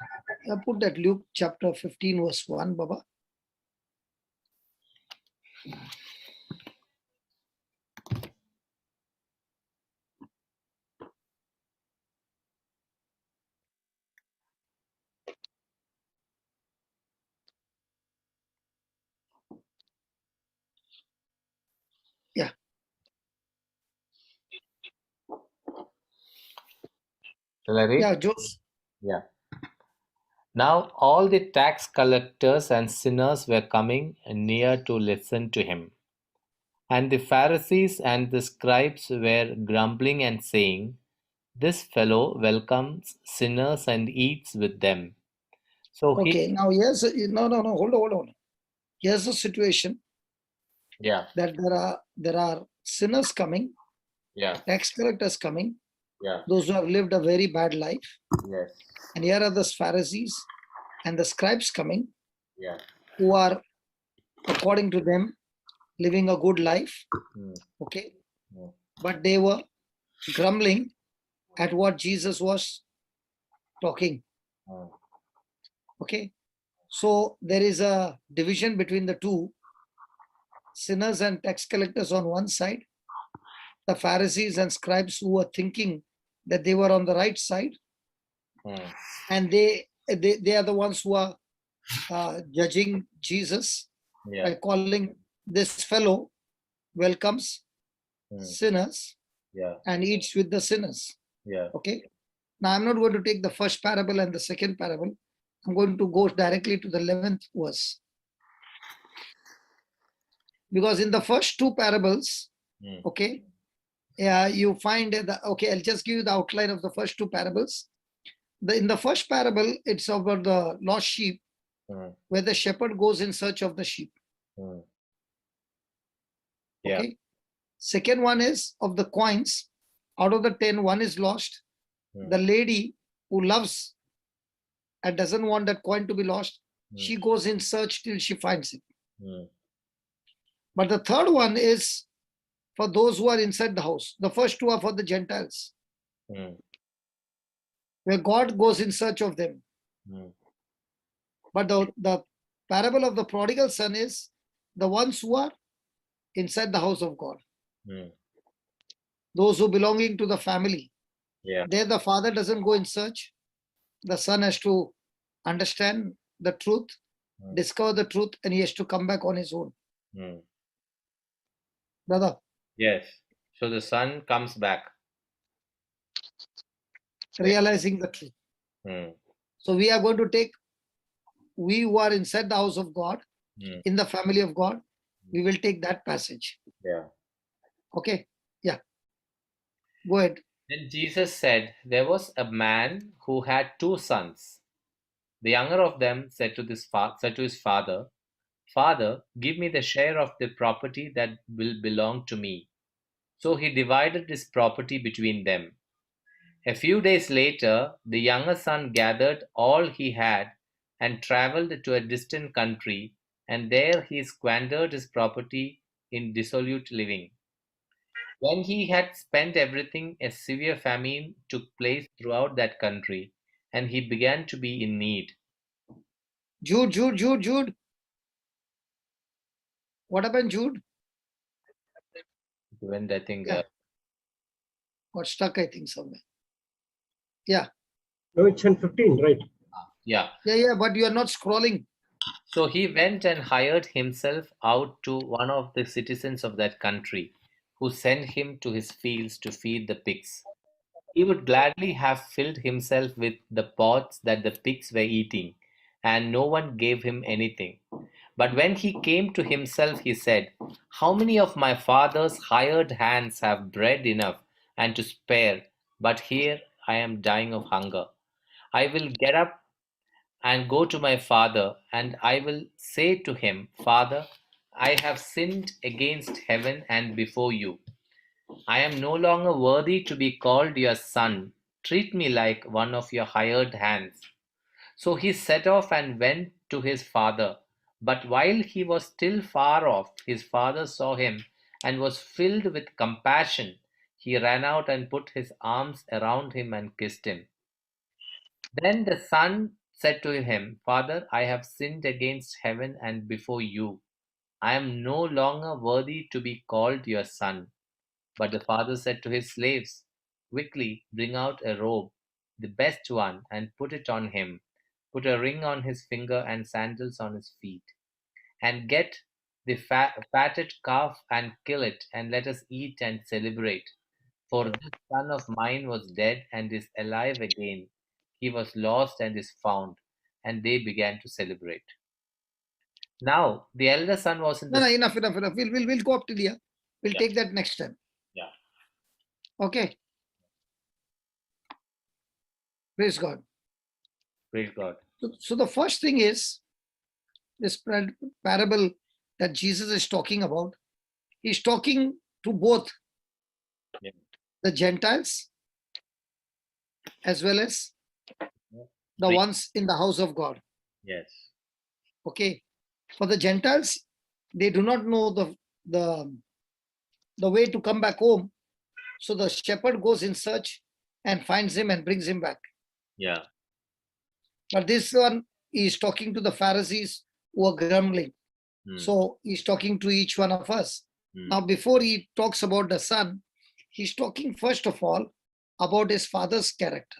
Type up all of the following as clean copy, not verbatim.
I put that Luke chapter 15 verse 1, Baba. Yeah. Shall I read? Yeah, Joseph. Yeah. Now all the tax collectors and sinners were coming near to listen to him. And the Pharisees and the scribes were grumbling and saying, "This fellow welcomes sinners and eats with them." So Okay, now here's no, hold on. Here's the situation Yeah, that there are sinners coming, yeah, tax collectors coming, yeah, those who have lived a very bad life, yes, and here are the Pharisees and the scribes coming, yeah, who are, according to them, living a good life. Okay, but they were grumbling at what Jesus was talking. Okay, so there is a division between the two, sinners and tax collectors on one side, the Pharisees and scribes who were thinking that they were on the right side, and they are the ones who are judging Jesus by calling this fellow welcomes sinners and eats with the sinners. yeah, Okay. Now I'm not going to take the first parable and the second parable. I'm going to go directly to the 11th verse. Because in the first two parables, okay, you find that, okay, I'll just give you the outline of the first two parables. In the first parable, it's about the lost sheep, where the shepherd goes in search of the sheep. yeah, Okay. Second one is of the coins. Out of the 10, one is lost. The lady who loves and doesn't want that coin to be lost, she goes in search till she finds it. But the third one is for those who are inside the house. The first two are for the Gentiles, where God goes in search of them. But the parable of the prodigal son is the ones who are inside the house of God. Those who belonging to the family. yeah, There the father doesn't go in search. The son has to understand the truth, discover the truth, and he has to come back on his own. Brother, yes. So the son comes back. realizing the truth. So we are going to take, we who are inside the house of God, in the family of God, we will take that passage. Yeah. Okay? Yeah. Go ahead. Then Jesus said, "There was a man who had two sons. The younger of them said to his father, 'Father, give me the share of the property that will belong to me.' So he divided his property between them. A few days later, the younger son gathered all he had and traveled to a distant country, and there he squandered his property in dissolute living. When he had spent everything, a severe famine took place throughout that country, and he began to be in need. Jude. What happened, Jude? When I think, Yeah. Got stuck, I think, somewhere. Yeah. No, it's in 15, right? yeah. Yeah, but you are not scrolling. So he went and hired himself out to one of the citizens of that country, who sent him to his fields to feed the pigs. He would gladly have filled himself with the pods that the pigs were eating, and no one gave him anything. But when he came to himself, he said, 'How many of my father's hired hands have bread enough and to spare, but here I am dying of hunger. I will get up and go to my father, and I will say to him, Father, I have sinned against heaven and before you. I am no longer worthy to be called your son. Treat me like one of your hired hands.' So he set off and went to his father. But while he was still far off, his father saw him and was filled with compassion. He ran out and put his arms around him and kissed him. Then the son said to him, Father, I have sinned against heaven and before you. I am no longer worthy to be called your son. But the father said to his slaves, Quickly bring out a robe, the best one, and put it on him. Put a ring on his finger and sandals on his feet. And get the fatted calf and kill it, and let us eat and celebrate. For this son of mine was dead and is alive again. He was lost and is found. And they began to celebrate. Now, the elder son was in No, the. no, enough. We'll go up till here. We'll Yeah. take that next time. Yeah. Okay. Praise God. Praise God. So the first thing is this parable that Jesus is talking about. He's talking to both Yeah. the Gentiles as well as the Free. ones in the house of God. Yes. Okay. For the Gentiles, they do not know the way to come back home. So the shepherd goes in search and finds him and brings him back. Yeah. But this one is talking to the Pharisees who are grumbling. So he's talking to each one of us. Now, before he talks about the son, he's talking first of all about his father's character.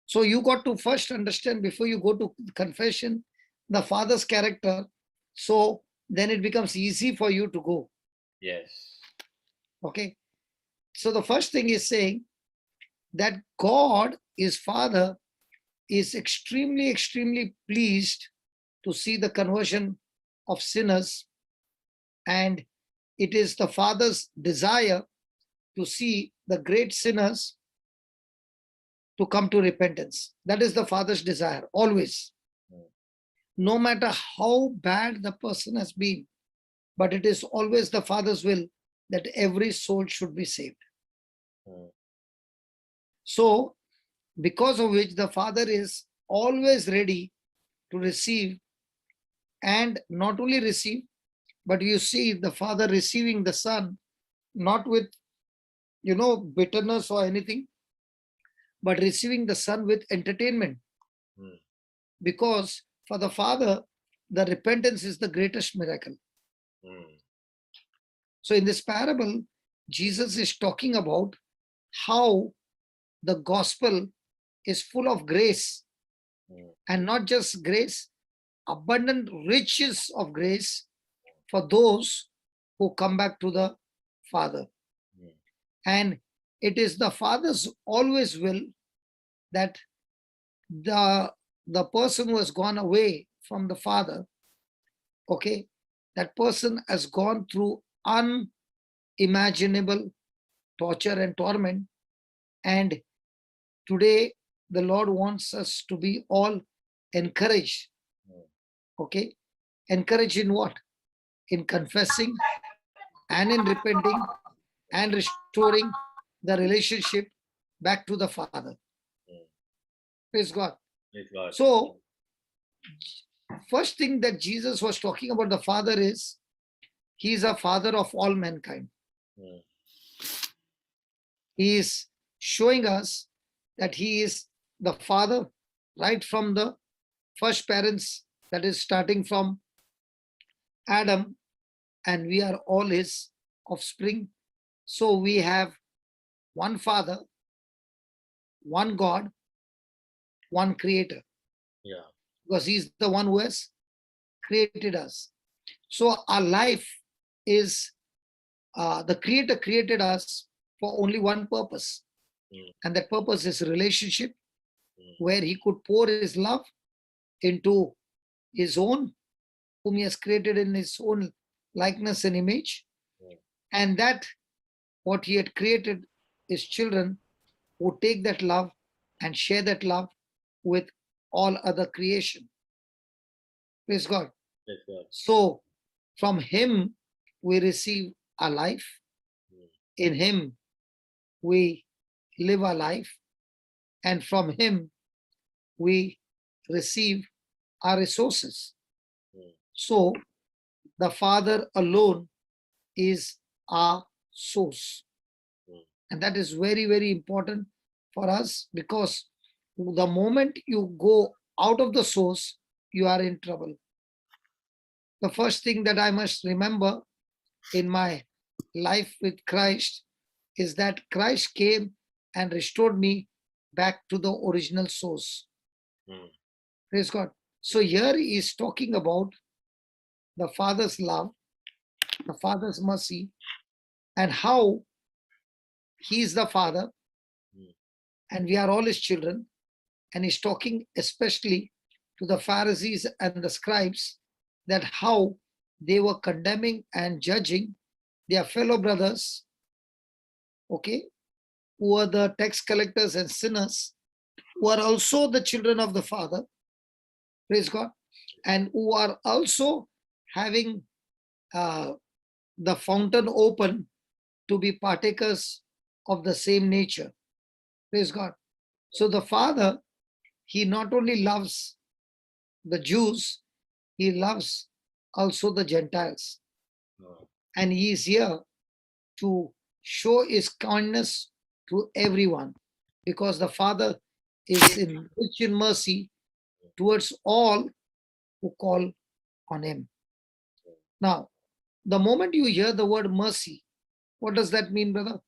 So you got to first understand before you go to confession the father's character. So then it becomes easy for you to go. Yes. Okay. So the first thing is saying that God, his father, is extremely, extremely pleased to see the conversion of sinners. And it is the father's desire to see the great sinners to come to repentance. That is the father's desire, always. No matter how bad the person has been, but it is always the father's will that every soul should be saved. So, because of which the father is always ready to receive, and not only receive, but you see the father receiving the son, not with, bitterness or anything, but receiving the son with entertainment. Because for the father, the repentance is the greatest miracle. So in this parable, Jesus is talking about how the gospel is full of grace, and not just grace, abundant riches of grace for those who come back to the Father. And it is the Father's always will that the person who has gone away from the Father, okay, that person has gone through unimaginable torture and torment. And today, the Lord wants us to be all encouraged. Okay, encouraged in what? In confessing and in repenting and restoring the relationship back to the Father. Praise God. Praise God. So, first thing that Jesus was talking about the Father is, he is a father of all mankind. He is showing us that he is the father right from the first parents, that is starting from Adam, and we are all his offspring. So we have one Father, one God, one Creator. Yeah. Because he's the one who has created us. So our life is, the Creator created us for only one purpose. And that purpose is relationship, where he could pour his love into his own, whom he has created in his own likeness and image. And that what he had created, his children, who take that love and share that love with all other creation. Praise God. Praise God. So from him we receive our life. In him we live our life. And from him we receive our resources. So the Father alone is our source. And that is very, very important for us, because the moment you go out of the source, you are in trouble. The first thing that I must remember in my life with Christ is that Christ came and restored me back to the original source. Mm. Praise God. So here he is talking about the Father's love, the Father's mercy, and how he is the Father Mm. and we are all his children. And he's talking especially to the Pharisees and the scribes that how they were condemning and judging their fellow brothers, okay, who are the tax collectors and sinners, who are also the children of the Father, praise God, and who are also having the fountain open to be partakers of the same nature. Praise God. So the Father, he not only loves the Jews, he loves also the Gentiles. Mm. And he is here to show his kindness to everyone because the Father is rich in mercy towards all who call on him. Now, the moment you hear the word mercy, what does that mean, brother?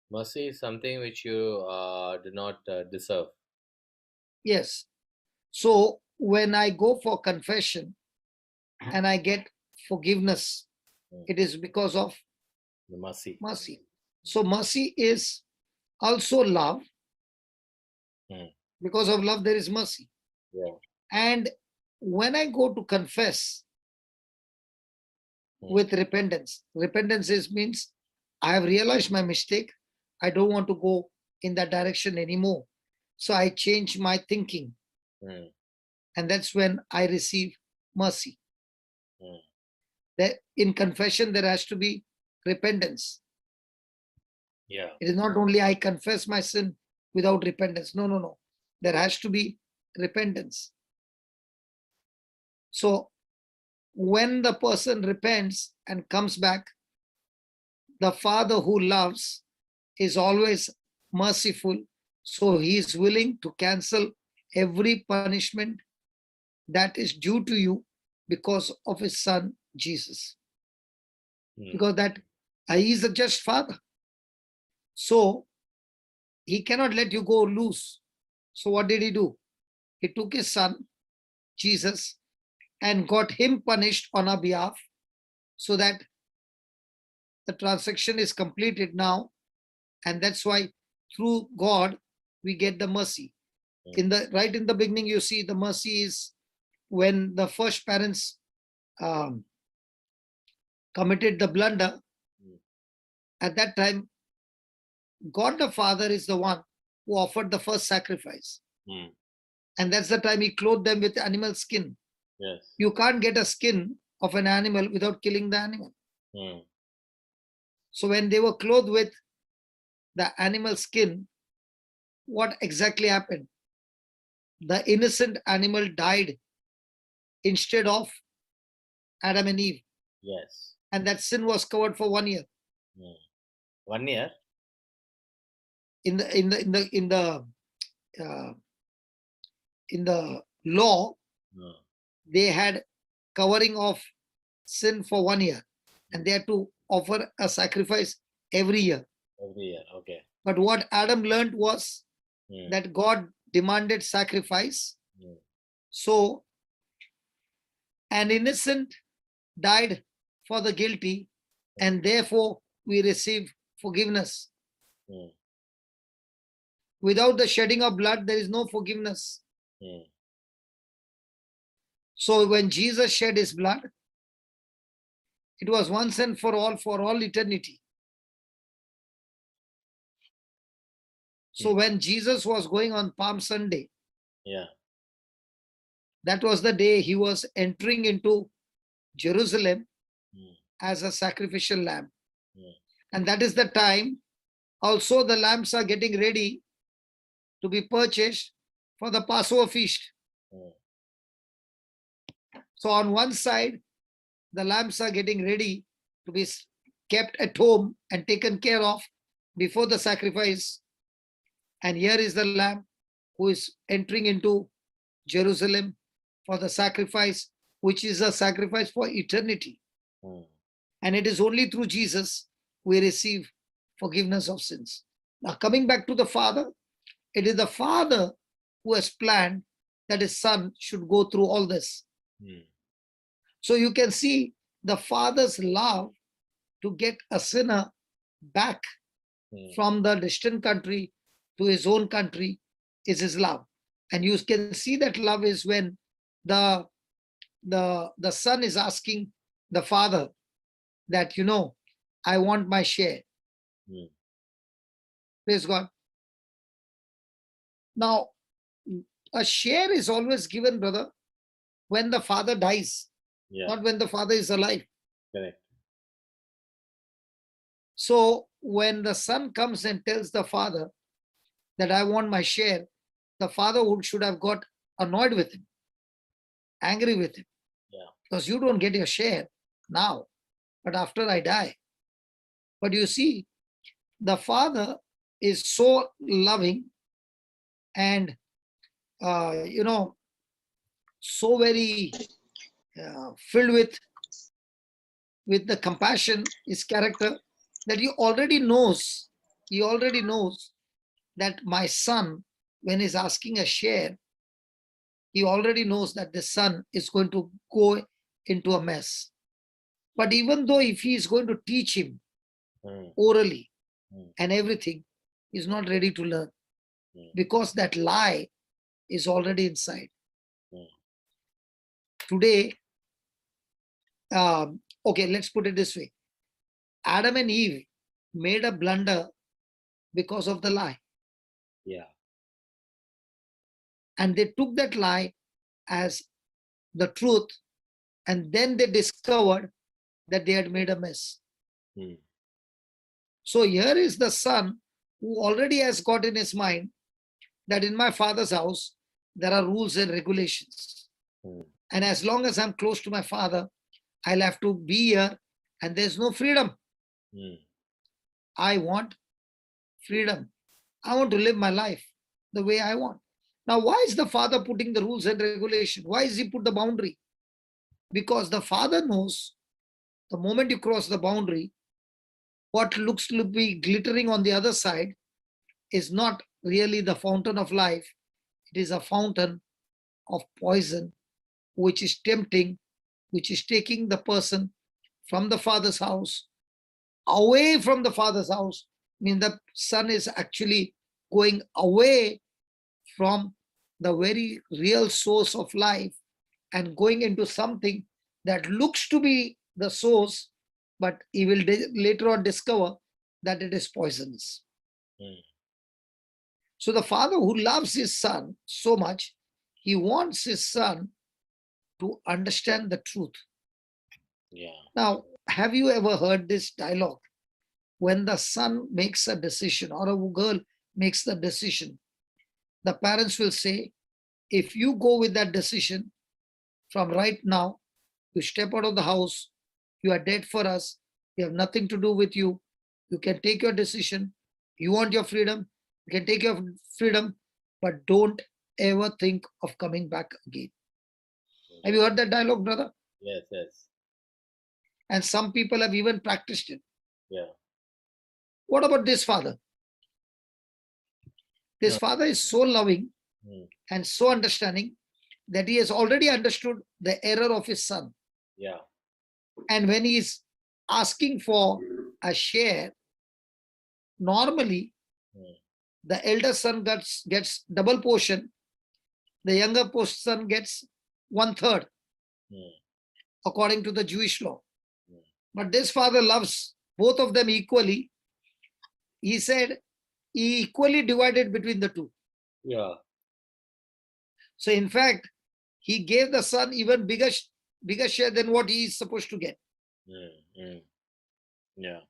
Mercy is something which you do not deserve. Yes. So when I go for confession and I get forgiveness, it is because of The mercy. mercy. So mercy is also love. Mm. Because of love, there is mercy. Yeah. And when I go to confess Mm. with repentance, repentance means I have realized my mistake. I don't want to go in that direction anymore. So I change my thinking. Mm. And that's when I receive mercy. Mm. That in confession, there has to be repentance. Yeah. It is not only I confess my sin without repentance. No, no, no. There has to be repentance. So when the person repents and comes back, the Father who loves is always merciful. So he is willing to cancel every punishment that is due to you because of his son Jesus. Mm. Because that he is a just Father. So he cannot let you go loose. So what did he do? He took his son, Jesus, and got him punished on our behalf so that the transaction is completed now. And that's why through God, we get the mercy. In the right in the beginning, you see the mercy is when the first parents um, committed the blunder. Mm. At that time, God the Father is the one who offered the first sacrifice. Mm. And that's the time he clothed them with animal skin. Yes. You can't get a skin of an animal without killing the animal. Mm. So when they were clothed with the animal skin, what exactly happened? The innocent animal died instead of Adam and Eve. Yes. And that sin was covered for 1 year. Mm. 1 year. Uh, in the law, Mm. they had covering of sin for 1 year, and they had to offer a sacrifice every year. Every year. Okay. But what Adam learned was Mm. that God demanded sacrifice. Mm. So an innocent died for the guilty, and therefore we receive forgiveness. Mm. Without the shedding of blood, there is no forgiveness. Mm. So when Jesus shed his blood, it was once and for all eternity. So when Jesus was going on Palm Sunday, Yeah. that was the day he was entering into Jerusalem Mm. as a sacrificial lamb. Mm. And that is the time also the lambs are getting ready to be purchased for the Passover feast. Mm. So on one side, the lambs are getting ready to be kept at home and taken care of before the sacrifice. And here is the lamb who is entering into Jerusalem for the sacrifice, which is a sacrifice for eternity. Mm. And it is only through Jesus we receive forgiveness of sins. Now, coming back to the Father, it is the Father who has planned that his Son should go through all this. Mm. So you can see the Father's love to get a sinner back Mm. from the distant country to his own country is his love. And you can see that love is when the son is asking the Father that, I want my share. Mm. Praise God. Now, a share is always given, brother, when the father dies, Yeah, not when the father is alive. correct. So when the son comes and tells the father that I want my share, the father should have got annoyed with him, angry with him, Yeah. because you don't get your share now, but after I die. But you see, the father is so loving and so very filled with the compassion, his character, that he already knows that my son, when he's asking a share, he already knows that the son is going to go into a mess. But even though if he is going to teach him Mm. orally Mm. and everything, he's not ready to learn, Mm. because that lie is already inside. Mm. Today, okay, let's put it this way. Adam and Eve made a blunder because of the lie. Yeah. And they took that lie as the truth, and then they discovered that they had made a mess. Mm. So here is the son who already has got in his mind that in my father's house there are rules and regulations. Mm. And as long as I'm close to my father, I'll have to be here, and there's no freedom. Mm. I want freedom. I want to live my life the way I want. Now, why is the father putting the rules and regulation? Why is he put the boundary? Because the father knows the moment you cross the boundary, what looks to be glittering on the other side is not really the fountain of life. It is a fountain of poison, which is tempting, which is taking the person from the father's house, away from the father's house. I mean, the son is actually going away from the very real source of life and going into something that looks to be the source, but he will later on discover that it is poisonous. Mm. So the father who loves his son so much, he wants his son to understand the truth. Yeah. Now, have you ever heard this dialogue? When the son makes a decision or a girl makes the decision, the parents will say, if you go with that decision from right now, you step out of the house, you are dead for us, we have nothing to do with you. You can take your decision. You want your freedom, you can take your freedom, but don't ever think of coming back again. Have you heard that dialogue, brother? Yes, yes. And some people have even practiced it. Yeah. What about this father? This No. father is so loving Mm. and so understanding that he has already understood the error of his son. Yeah. And when he is asking for a share, normally Mm. the elder son gets double portion, the younger son gets 1/3, Mm. according to the Jewish law. Mm. But this father loves both of them equally. He said he equally divided between the two. Yeah. So in fact, he gave the son even bigger share than what he is supposed to get. Mm. Mm. Yeah.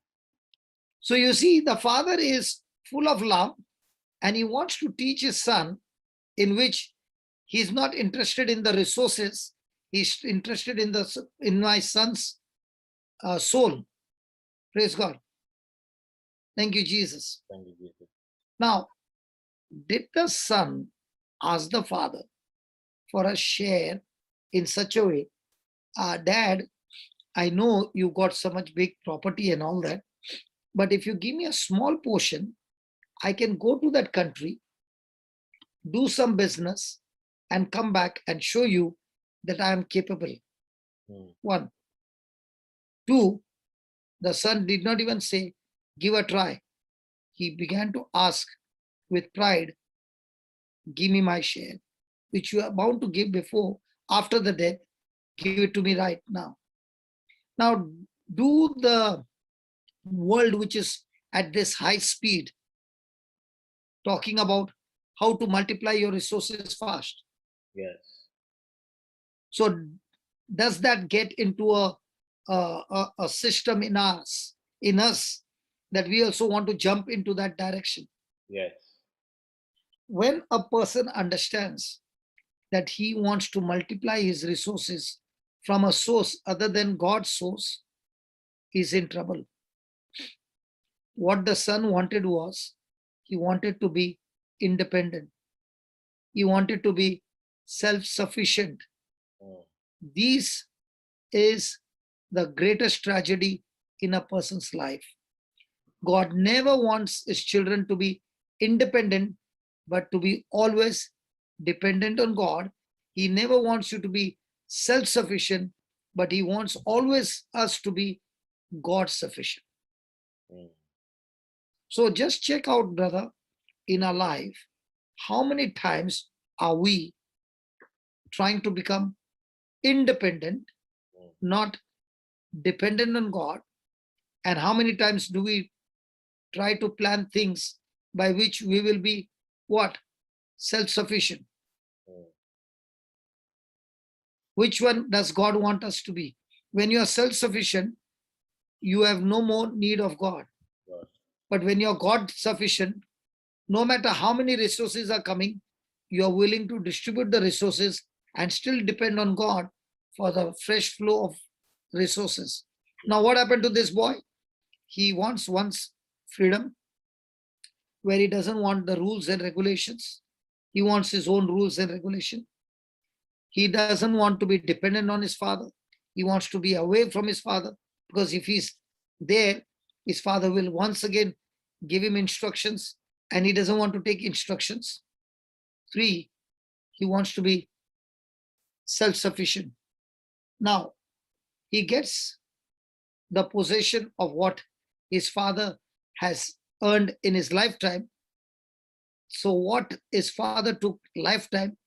So you see, the father is full of love and he wants to teach his son, in which he is not interested in the resources, he's interested in my son's soul. Praise God. Thank you, Jesus. Thank you, Jesus. Now, did the son ask the father for a share in such a way, Dad, I know you got so much big property and all that, but if you give me a small portion, I can go to that country, do some business, and come back and show you that I am capable. One. Two, the son did not even say, give a try. He began to ask with pride, give me my share, which you are bound to give before, after the death, give it to me right now. Now, do the world which is at this high speed, talking about how to multiply your resources fast. Yes. So does that get into a system in us that we also want to jump into that direction? Yes. When a person understands that he wants to multiply his resources from a source other than God's source, he's in trouble. What the son wanted was, he wanted to be independent. He wanted to be self-sufficient. This is the greatest tragedy in a person's life. God never wants his children to be independent, but to be always dependent on God. He never wants you to be self-sufficient, but he wants always us to be God-sufficient. So just check out, brother, in our life, how many times are we trying to become independent, not dependent on God? And how many times do we try to plan things by which we will be what? Self-sufficient. Which one does God want us to be? When you are self-sufficient, you have no more need of God. But when you're God-sufficient, no matter how many resources are coming, you are willing to distribute the resources and still depend on God for the fresh flow of resources. Now, what happened to this boy? He wants freedom, where he doesn't want the rules and regulations. He wants his own rules and regulation. He doesn't want to be dependent on his father. He wants to be away from his father, because if he's there, his father will once again give him instructions, and he doesn't want to take instructions. 3, he wants to be self-sufficient. Now, he gets the possession of what his father has earned in his lifetime. So what his father took lifetime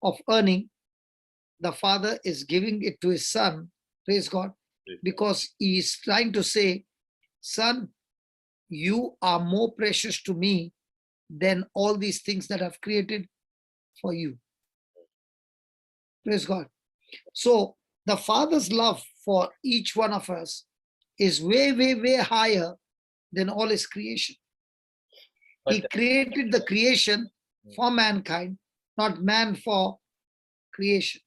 of earning, the father is giving it to his son, praise God, because he is trying to say, son, you are more precious to me than all these things that I've created for you. Praise God. So the father's love for each one of us is way, way, way higher than all his creation. He created the creation for mankind, not man for creation.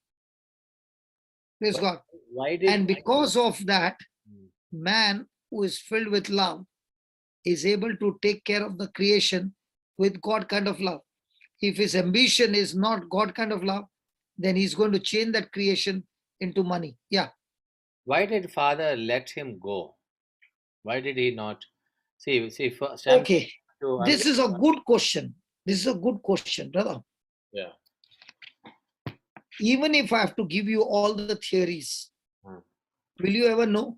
Praise God. And because of that, man who is filled with love is able to take care of the creation with God kind of love. If his ambition is not God kind of love, then he's going to change that creation into money. Yeah. Why did father let him go? Why did he not? See, first, Okay. This is a good question. This is a good question, brother. Yeah. Even if I have to give you all the theories, will you ever know?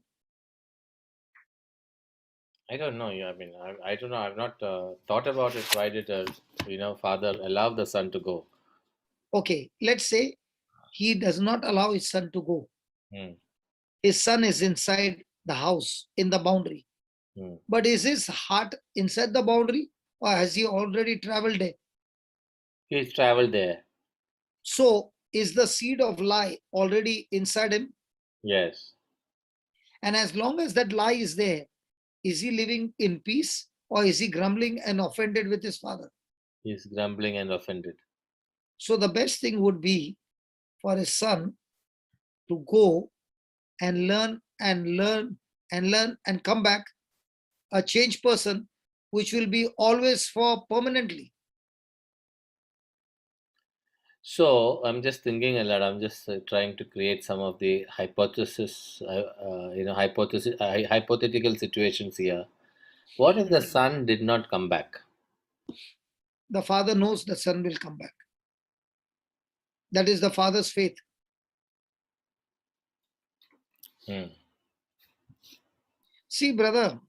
I don't know. I mean, I don't know. I've not thought about it. Why did father allow the son to go? Okay, let's say he does not allow his son to go. His son is inside the house, in the boundary. But is his heart inside the boundary, or has he already traveled there? He's traveled there. So is the seed of lie already inside him? Yes. And as long as that lie is there, is he living in peace, or is he grumbling and offended with his father? He's grumbling and offended. So the best thing would be for his son to go and learn and come back a changed person, which will be always for permanently. So I'm just thinking a lot. I'm just trying to create some of the hypothetical situations here. What if the son did not come back? The father knows the son will come back. That is the father's faith. Hmm. See, brother,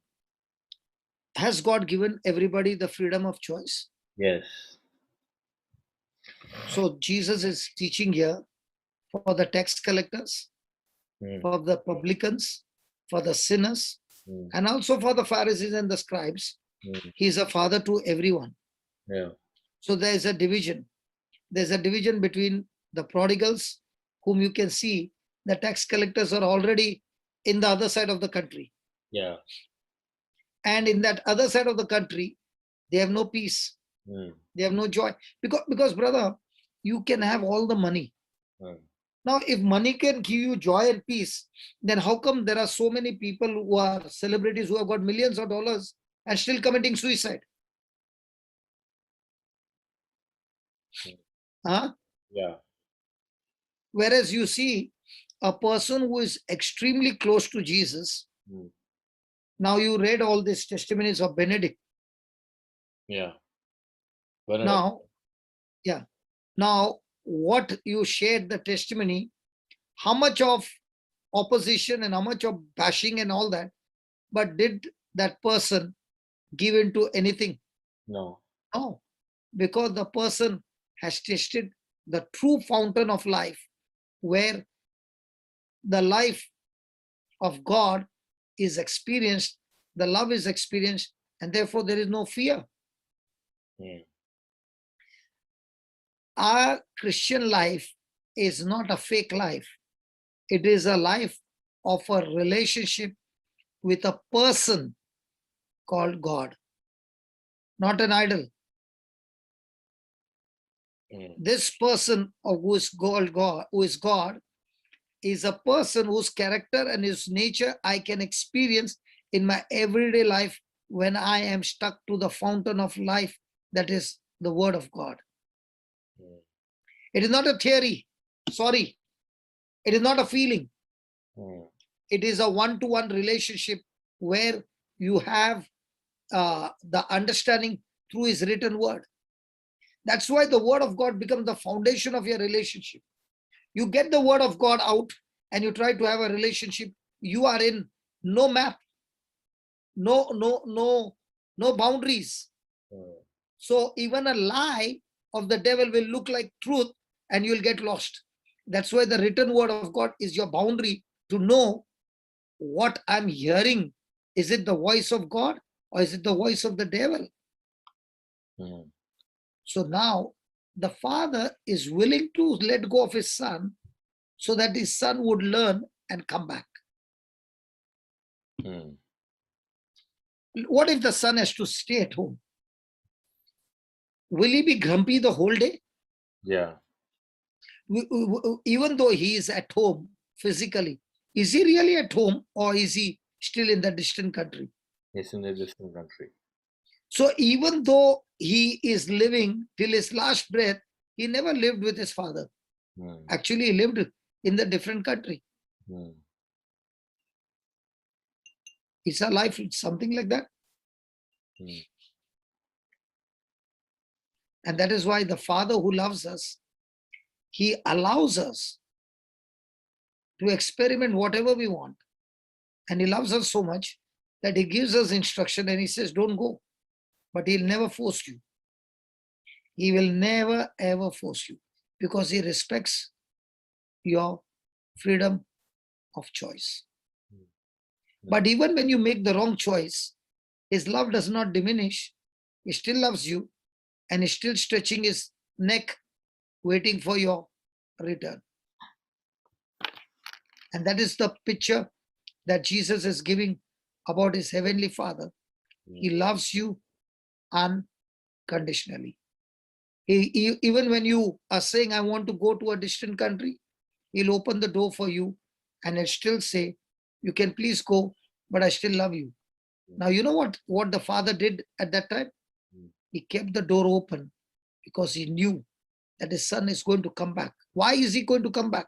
has God given everybody the freedom of choice? Yes. So Jesus is teaching here for the tax collectors, Hmm. for the publicans, for the sinners, Hmm. and also for the Pharisees and the scribes. Hmm. He is a father to everyone. Yeah. So there is a division. There's a division between the prodigals, whom you can see the tax collectors are already in the other side of the country. Yeah. And in that other side of the country, they have no peace. Hmm. They have no joy. Because brother, you can have all the money. Hmm. Now, if money can give you joy and peace, then how come there are so many people who are celebrities who have got millions of dollars and still committing suicide? Huh? Yeah. Whereas you see a person who is extremely close to Jesus. Hmm. Now you read all these testimonies of Benedict. Yeah. Well, Now, yeah. Now, what you shared the testimony, how much of opposition and how much of bashing and all that, but did that person give into anything? no. No, because the person has tasted the true fountain of life, where the life of God is experienced, the love is experienced, and therefore there is no fear. Hmm. Our Christian life is not a fake life, it is a life of a relationship with a person called God, not an idol. Hmm. This person who is called God, is a person whose character and his nature I can experience in my everyday life when I am stuck to the fountain of life, that is the Word of God. Hmm. It is not a theory. Sorry. It is not a feeling. Hmm. It is a one-to-one relationship where you have the understanding through His written Word. That's why the Word of God becomes the foundation of your relationship. You get the Word of God out and you try to have a relationship, you are in no map, no boundaries. Hmm. So even a lie of the devil will look like truth and you'll get lost. That's why the written Word of God is your boundary to know what I'm hearing. Is it the voice of God or is it the voice of the devil? Hmm. So now the father is willing to let go of his son so that his son would learn and come back. Hmm. What if the son has to stay at home? Will he be grumpy the whole day? Yeah. Even though he is at home physically, is he really at home or is he still in the distant country? He's in a distant country. So even though he is living till his last breath, he never lived with his father. Hmm. Actually, he lived in the different country. Hmm. It's a life, something like that. Hmm. And that is why the Father who loves us, he allows us to experiment whatever we want. And he loves us so much that he gives us instruction and he says, don't go. But he'll never force you. He will never ever force you because he respects your freedom of choice. Hmm. But even when you make the wrong choice, his love does not diminish. He still loves you and is still stretching his neck, waiting for your return. And that is the picture that Jesus is giving about his heavenly Father. He loves you unconditionally. Even when you are saying, I want to go to a distant country, he'll open the door for you and he'll still say, you can please go, but I still love you. Now, you know what the Father did at that time? Hmm. He kept the door open because he knew that his son is going to come back. Why is he going to come back?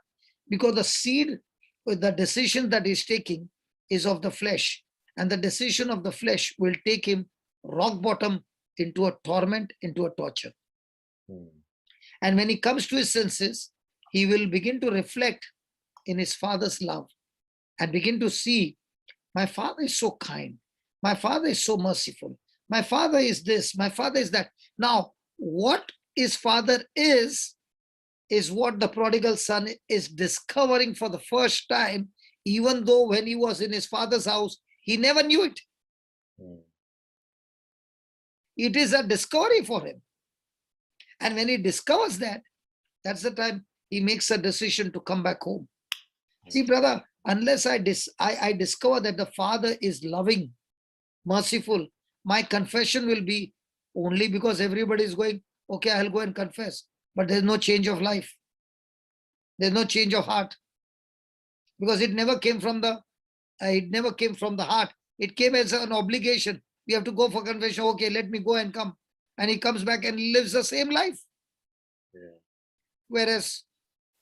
Because the seed with the decision that he's taking is of the flesh, and the decision of the flesh will take him rock bottom into a torment, into a torture. And when he comes to his senses, he will begin to reflect in his father's love and begin to see, my father is so kind, my father is so merciful, my father is this, my father is that. Now, what his father is what the prodigal son is discovering for the first time, even though when he was in his father's house, he never knew it. It is a discovery for him. And when he discovers that, that's the time he makes a decision to come back home. See, brother, unless I discover that the father is loving, merciful, my confession will be only because everybody is going, okay, I'll go and confess. But there's no change of life. There's no change of heart. Because it never came from the heart. It came as an obligation. We have to go for confession. Okay, let me go and come. And he comes back and lives the same life. Yeah. Whereas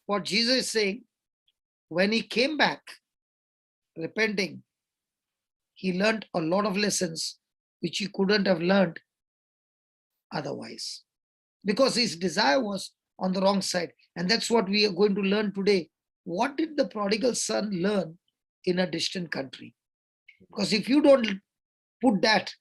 what Jesus is saying, when he came back, repenting, he learned a lot of lessons which he couldn't have learned otherwise. Because his desire was on the wrong side. And that's what we are going to learn today. What did the prodigal son learn in a distant country? Because if you don't put that,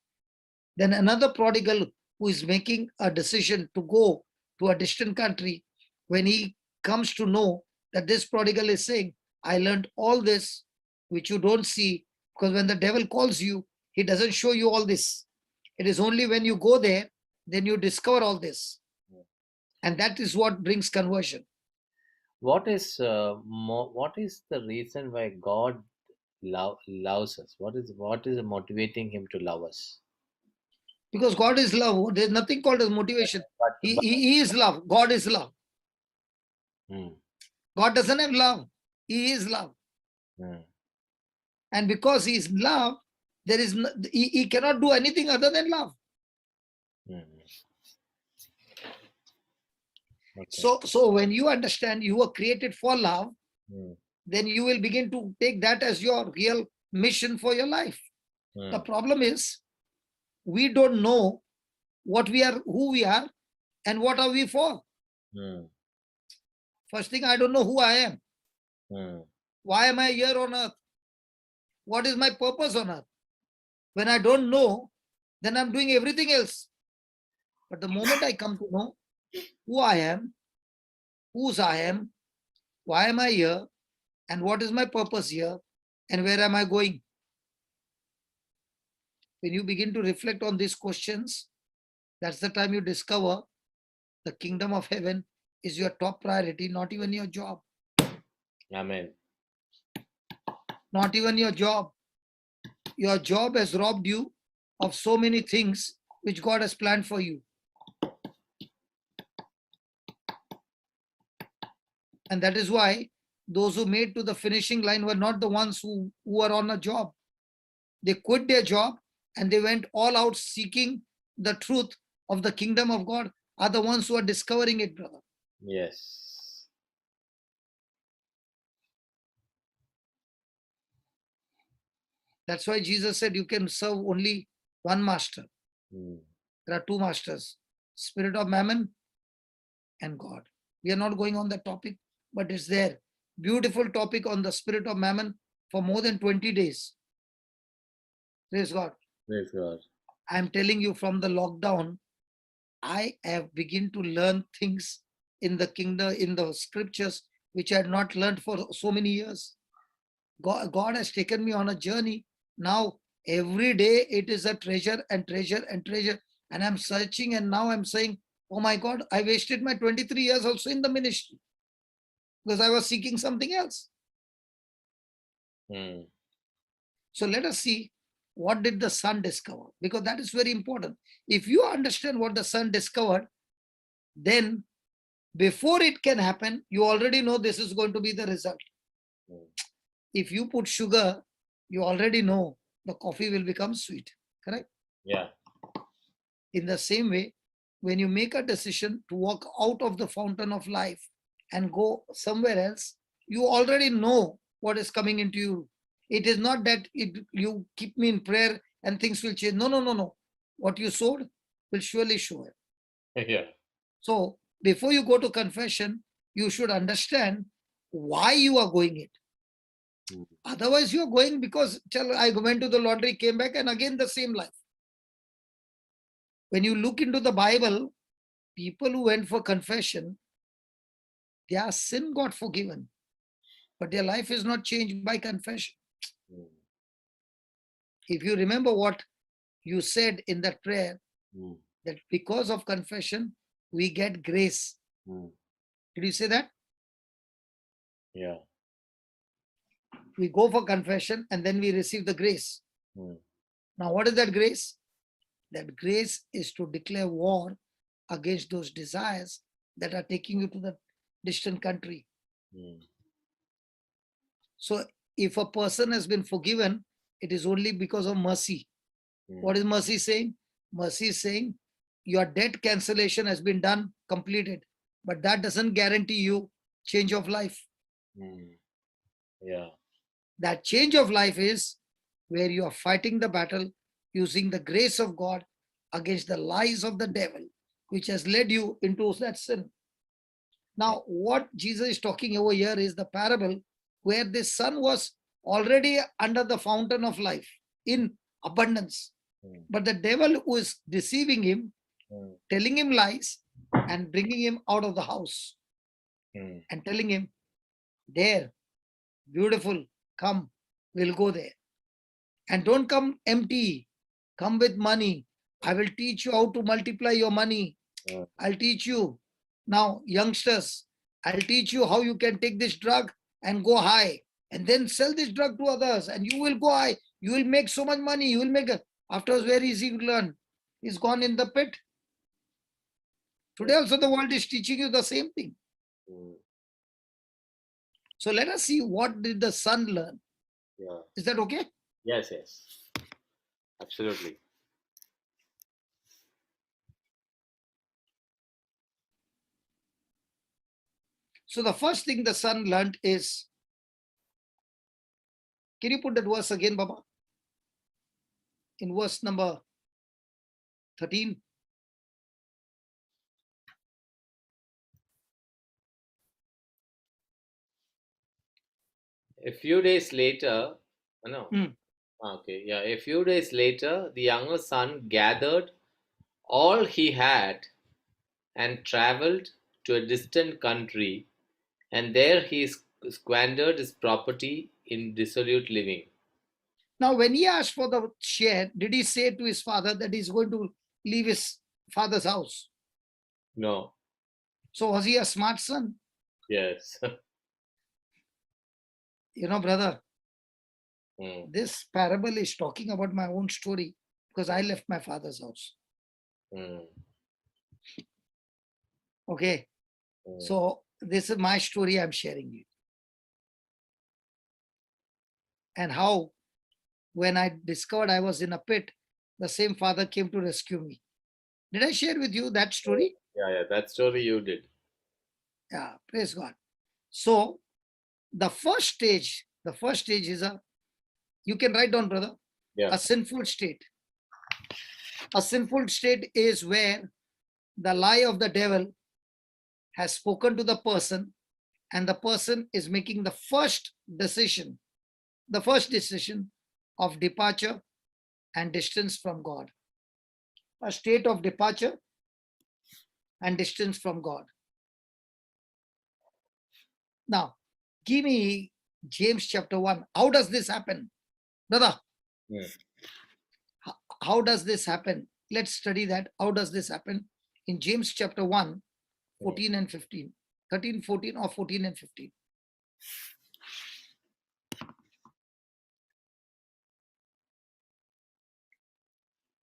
then another prodigal who is making a decision to go to a distant country, when he comes to know that this prodigal is saying, I learned all this, which you don't see, because when the devil calls you, he doesn't show you all this. It is only when you go there, then you discover all this. And that is what brings conversion. What is the reason why God loves us? What is motivating him to love us? Because God is love. There's nothing called as motivation. He is love. God is love. God doesn't have love. He is love. And because he is love, there is he cannot do anything other than love. Okay. So when you understand you were created for love, then you will begin to take that as your real mission for your life. The problem is we don't know what we are, who we are, and what are we for. First thing, I don't know who I am. Why am I here on earth? What is my purpose on earth? When I don't know, then I'm doing everything else. But the moment I come to know who I am, whose I am, why am I here, and what is my purpose here, and where am I going? When you begin to reflect on these questions, that's the time you discover the kingdom of heaven is your top priority, not even your job. Amen. Not even your job. Your job has robbed you of so many things which God has planned for you. And that is why those who made to the finishing line were not the ones who were on a job. They quit their job and they went all out seeking the truth of the kingdom of God, are the ones who are discovering it, brother. Yes. That's why Jesus said you can serve only one master. There are two masters, spirit of mammon and God. We are not going on that topic, but it's there. Beautiful topic on the spirit of mammon for more than 20 days. Praise God. Praise God. I'm telling you, from the lockdown, I have begun to learn things in the kingdom, in the scriptures, which I had not learned for so many years. God has taken me on a journey. Now, every day it is a treasure and treasure and treasure. And I'm searching, and now I'm saying, oh my God, I wasted my 23 years also in the ministry because I was seeking something else. So let us see, what did the son discover? Because that is very important. If you understand what the son discovered, then before it can happen, you already know this is going to be the result. If you put sugar, you already know the coffee will become sweet. Correct? Yeah. In the same way, when you make a decision to walk out of the fountain of life and go somewhere else, you already know what is coming into you. It is not that you keep me in prayer and things will change. No, no, no, no. What you sowed will surely show it. Yeah. So before you go to confession, you should understand why you are going it. Otherwise, you are going because I went to the laundry, came back, and again the same life. When you look into the Bible, people who went for confession, their sin got forgiven, but their life is not changed by confession. If you remember what you said in that prayer, that because of confession, we get grace. Did you say that? Yeah. We go for confession and then we receive the grace. Now, what is that grace? That grace is to declare war against those desires that are taking you to the distant country. So, if a person has been forgiven, it is only because of mercy. What is mercy saying? Mercy is saying your debt cancellation has been done, completed, but that doesn't guarantee you change of life. Yeah. That change of life is where you are fighting the battle using the grace of God against the lies of the devil, which has led you into that sin. Now, what Jesus is talking over here is the parable where this son was already under the fountain of life in abundance. But the devil who is deceiving him, telling him lies and bringing him out of the house and telling him, there, beautiful, come, we'll go there. And don't come empty, come with money. I will teach you how to multiply your money. I'll teach you. Now, youngsters, I'll teach you how you can take this drug and go high and then sell this drug to others and you will go high. You will make so much money. You will make it. Afterwards, where is he learn? He's gone in the pit. Today also the world is teaching you the same thing. So let us see what did the son learn. Yeah. Is that okay? Yes, yes. Absolutely. So the first thing the son learned is, can you put that verse again, Baba? In verse number 13. A few days later, no. Hmm. Okay, yeah. A few days later, the younger son gathered all he had and traveled to a distant country, and there he squandered his property in dissolute living. Now, when he asked for the share, did he say to his father that he's going to leave his father's house? No. So was he a smart son? Yes. You know, brother, this parable is talking about my own story because I left my father's house. Okay. So this is my story I'm sharing you. And how, when I discovered I was in a pit, the same father came to rescue me. Did I share with you that story? Yeah, that story you did. Yeah, praise God. So the first stage is you can write down, brother, a sinful state. A sinful state is where the lie of the devil has spoken to the person and the person is making the first decision of departure and distance from God. A state of departure and distance from God. Now, give me James chapter 1. How does this happen? Brother, how does this happen? Let's study that. How does this happen? In James chapter 1, 14 and 15. 13, 14 or 14 and 15.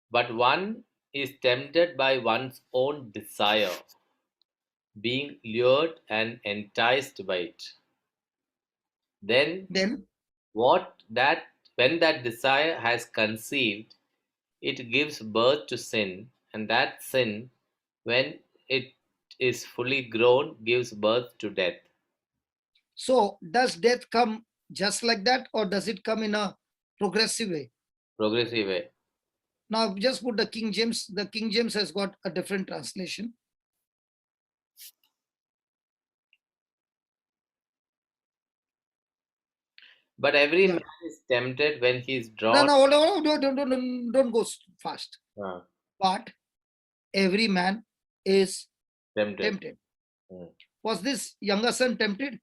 But one is tempted by one's own desire, being lured and enticed by it. Then when that desire has conceived, it gives birth to sin, and that sin, when it is fully grown, gives birth to death. So does death come just like that, or does it come in a progressive way? Progressive way. Now just put the King James. The King James has got a different translation. But every Yeah. man is tempted when he is No, drawn. no, hold on, don't go fast. uh, But every man is tempted. tempted. Mm. Was this younger son tempted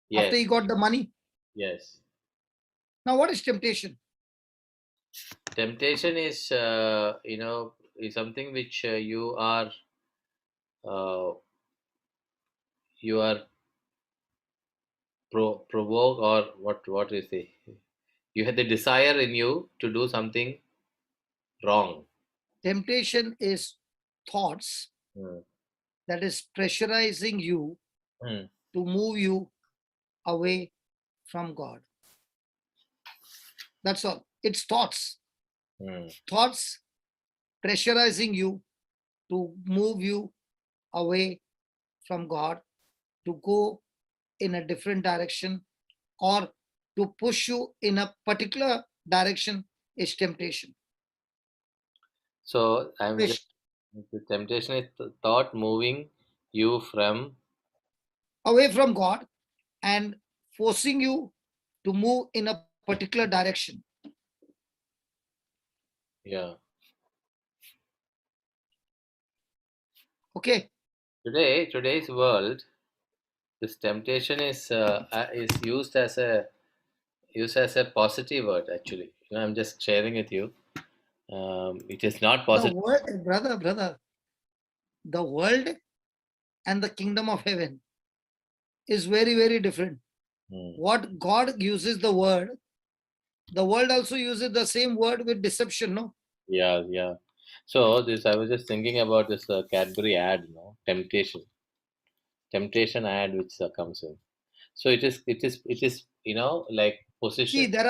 Yes, after he got the money? yes. Now, what is temptation? Temptation is, is something which uh, you are provoke, or what is it? You had the desire in you to do something wrong. Temptation is thoughts Mm. that is pressurizing you Mm. to move you away from God. That's all. It's thoughts. Mm. Thoughts pressurizing you to move you away from God, to go in a different direction, or to push you in a particular direction is temptation. So I'm just, Push the temptation is thought moving you from, away from God and forcing you to move in a particular direction. yeah. Okay. Today's world, this temptation is used as a positive word. Actually, I'm just sharing with you. It is not The positive. world, brother, the world and the kingdom of heaven is very, very different. Mm. What God uses the world also uses the same word with deception, no? Yeah, yeah. So this, I was just thinking about this Cadbury ad, temptation ad which comes in. So it is like See, position. there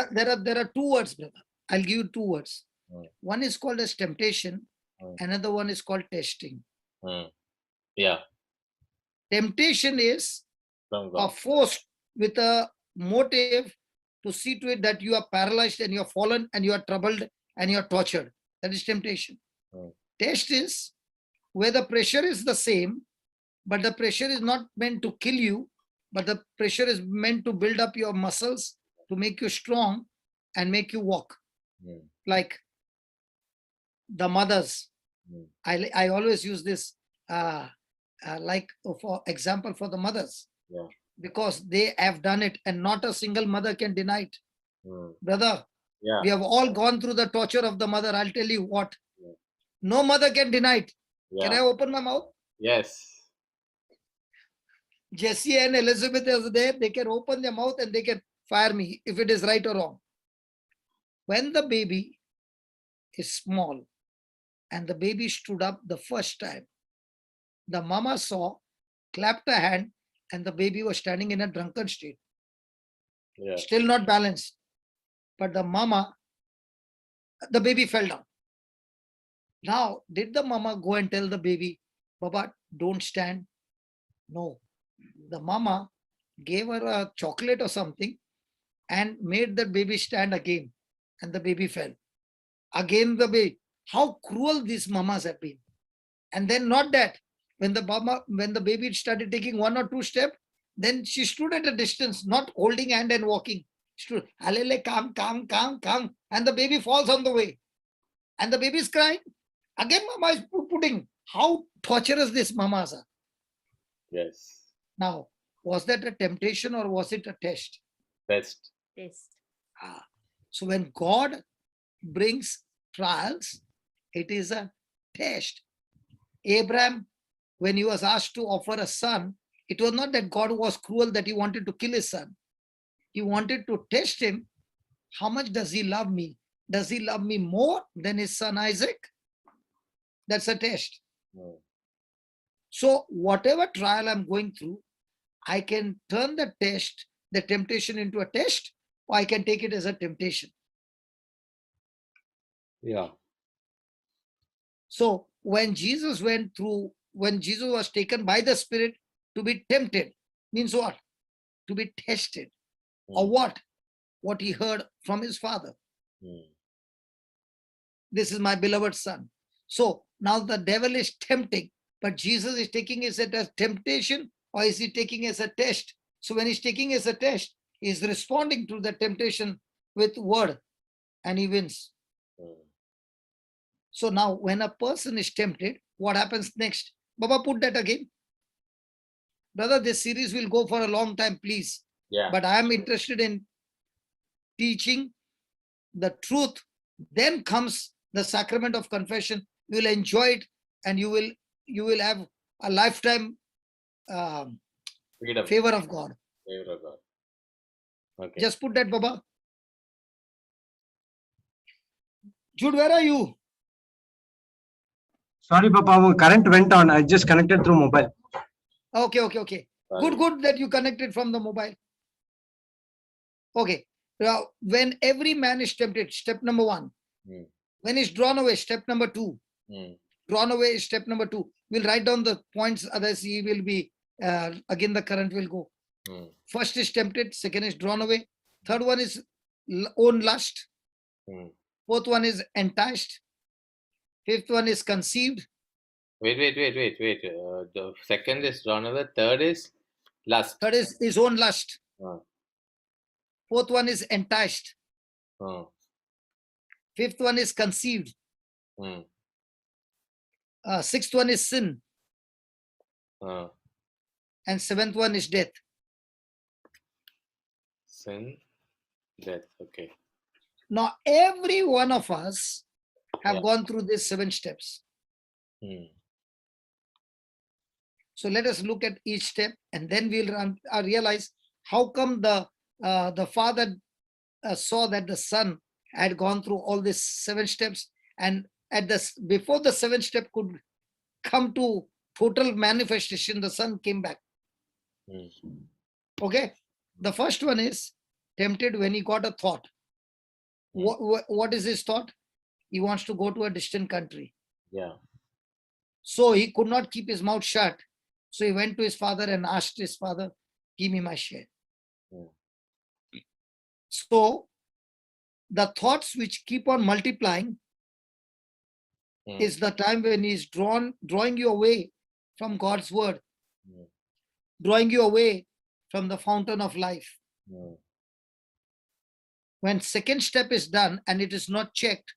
are two words, brother. I'll give you two words. Mm. One is called as temptation, Mm. another one is called testing. Mm. Yeah, Temptation is from a God. force with a motive to see to it that you are paralyzed and you are fallen and you are troubled and you are tortured. That is temptation. Mm. Test is where the pressure is the same, but the pressure is not meant to kill you, but the pressure is meant to build up your muscles, to make you strong and make you walk. Mm. Like the mothers, Mm. I always use this like for example for the mothers, Yeah. because they have done it and not a single mother can deny it. Mm. Brother, Yeah. we have all gone through the torture of the mother. I'll tell you what, Yeah. no mother can deny it. Can Yeah. I open my mouth? Yes. Jesse and Elizabeth is there. They can open their mouth and they can fire me if it is right or wrong. When the baby is small and the baby stood up the first time, the mama saw, clapped her hand, and the baby was standing in a drunken state, Yeah. still not balanced. But the baby fell down. Now, did the mama go and tell the baby, Baba, don't stand? No. The mama gave her a chocolate or something and made the baby stand again. And the baby fell. Again, the baby. How cruel these mamas have been. And then not that. When the baby started taking one or two steps, then she stood at a distance, not holding hand and walking. Stood, Alele, calm, calm, calm, calm. And the baby falls on the way. And the baby is crying. Again, mama is putting. How torturous these mamas are. Yes. Now, was that a temptation or was it a test? Best. Test. So when God brings trials, it is a test. Abraham, when he was asked to offer a son, it was not that God was cruel that he wanted to kill his son. He wanted to test him. How much does he love me? Does he love me more than his son Isaac? That's a test. Mm. So whatever trial I'm going through, I can turn the temptation into a test, or I can take it as a temptation. Yeah. So when Jesus was taken by the Spirit to be tempted, means what? To be tested. Or what? What he heard from his Father. This is my beloved Son. So now the devil is tempting, but Jesus is taking it as a temptation, or is he taking it as a test? So when he's taking it as a test, he's responding to the temptation with word, and he wins. So now when a person is tempted, what happens next? Baba, put that again. Brother, this series will go for a long time, please. Yeah. But I am interested in teaching the truth. Then comes the sacrament of confession. You will enjoy it, and you will have a lifetime Freedom. favor of God. Favor of God. Okay. Just put that, Baba. Jude, where are you? Sorry, Papa, current went on. I just connected through mobile. Okay. Sorry. Good that you connected from the mobile. Okay. Now, when every man is tempted, step number 1. When he's drawn away, step number 2. Drawn away is step number 2. We'll write down the points, otherwise he will be, again the current will go. First is tempted, second is drawn away. Third one is own lust. Fourth one is enticed. Fifth one is conceived. Wait. The second is drawn away. Third is lust. Third is his own lust. Fourth one is enticed. Fifth one is conceived. Sixth one is sin. And seventh one is death. Sin, death. Okay. Now, every one of us have gone through these 7 steps. So let us look at each step, and then we'll realize how come the father saw that the son had gone through all these 7 steps, and before the 7th step could come to total manifestation, the son came back. Okay, the first one is tempted when he got a thought. What is his thought? He wants to go to a distant country. Yeah. So he could not keep his mouth shut. So he went to his father and asked his father, give me my share. So the thoughts which keep on multiplying is the time when he's drawing you away from God's word, drawing you away from the fountain of life. When second step is done and it is not checked,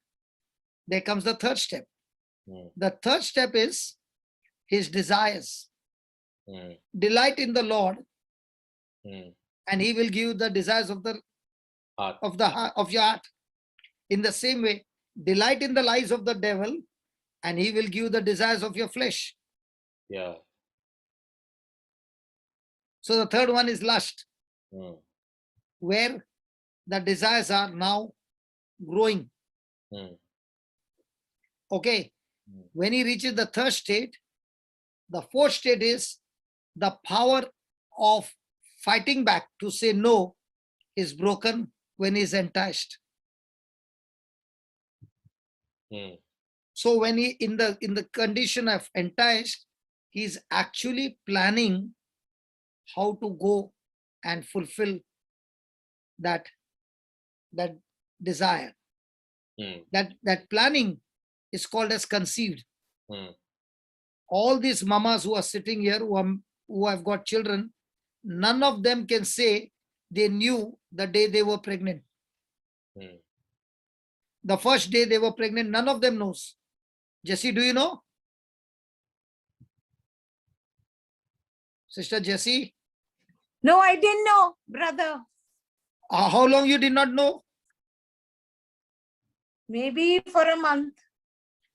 there comes the third step. The third step is his desires. Delight in the Lord, and he will give you the desires of the Heart. of your heart. In the same way, delight in the lies of the devil, and he will give you the desires of your flesh. Yeah. So the third one is lust, where the desires are now growing. Okay. When he reaches the third state, the fourth state is the power of fighting back to say no is broken when he's enticed. So when he in the condition of enticed, he's actually planning how to go and fulfill that desire. That planning is called as conceived. All these mamas who are sitting here who have got children, none of them can say they knew the day they were pregnant. The first day they were pregnant, none of them knows. Jessie, do you know? Sister Jessie? No, I didn't know, brother. How long you did not know? Maybe for a month.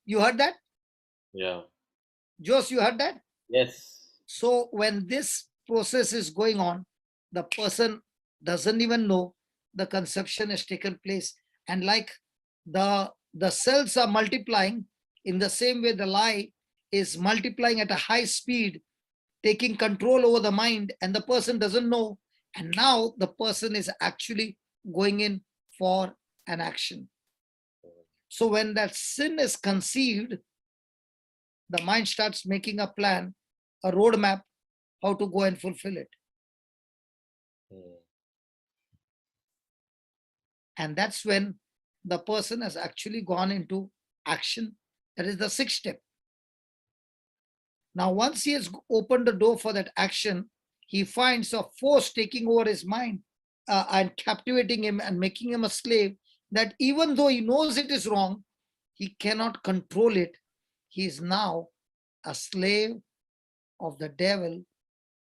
You heard that? Yeah. Jose, you heard that? Yes. So when this process is going on, the person doesn't even know the conception has taken place. And like the cells are multiplying, in the same way the lie is multiplying at a high speed, taking control over the mind, and the person doesn't know. And now the person is actually going in for an action. So when that sin is conceived, the mind starts making a plan, a roadmap, how to go and fulfill it. And that's when the person has actually gone into action. That is the sixth step. Now, once he has opened the door for that action, he finds a force taking over his mind and captivating him and making him a slave, that even though he knows it is wrong, he cannot control it. He is now a slave of the devil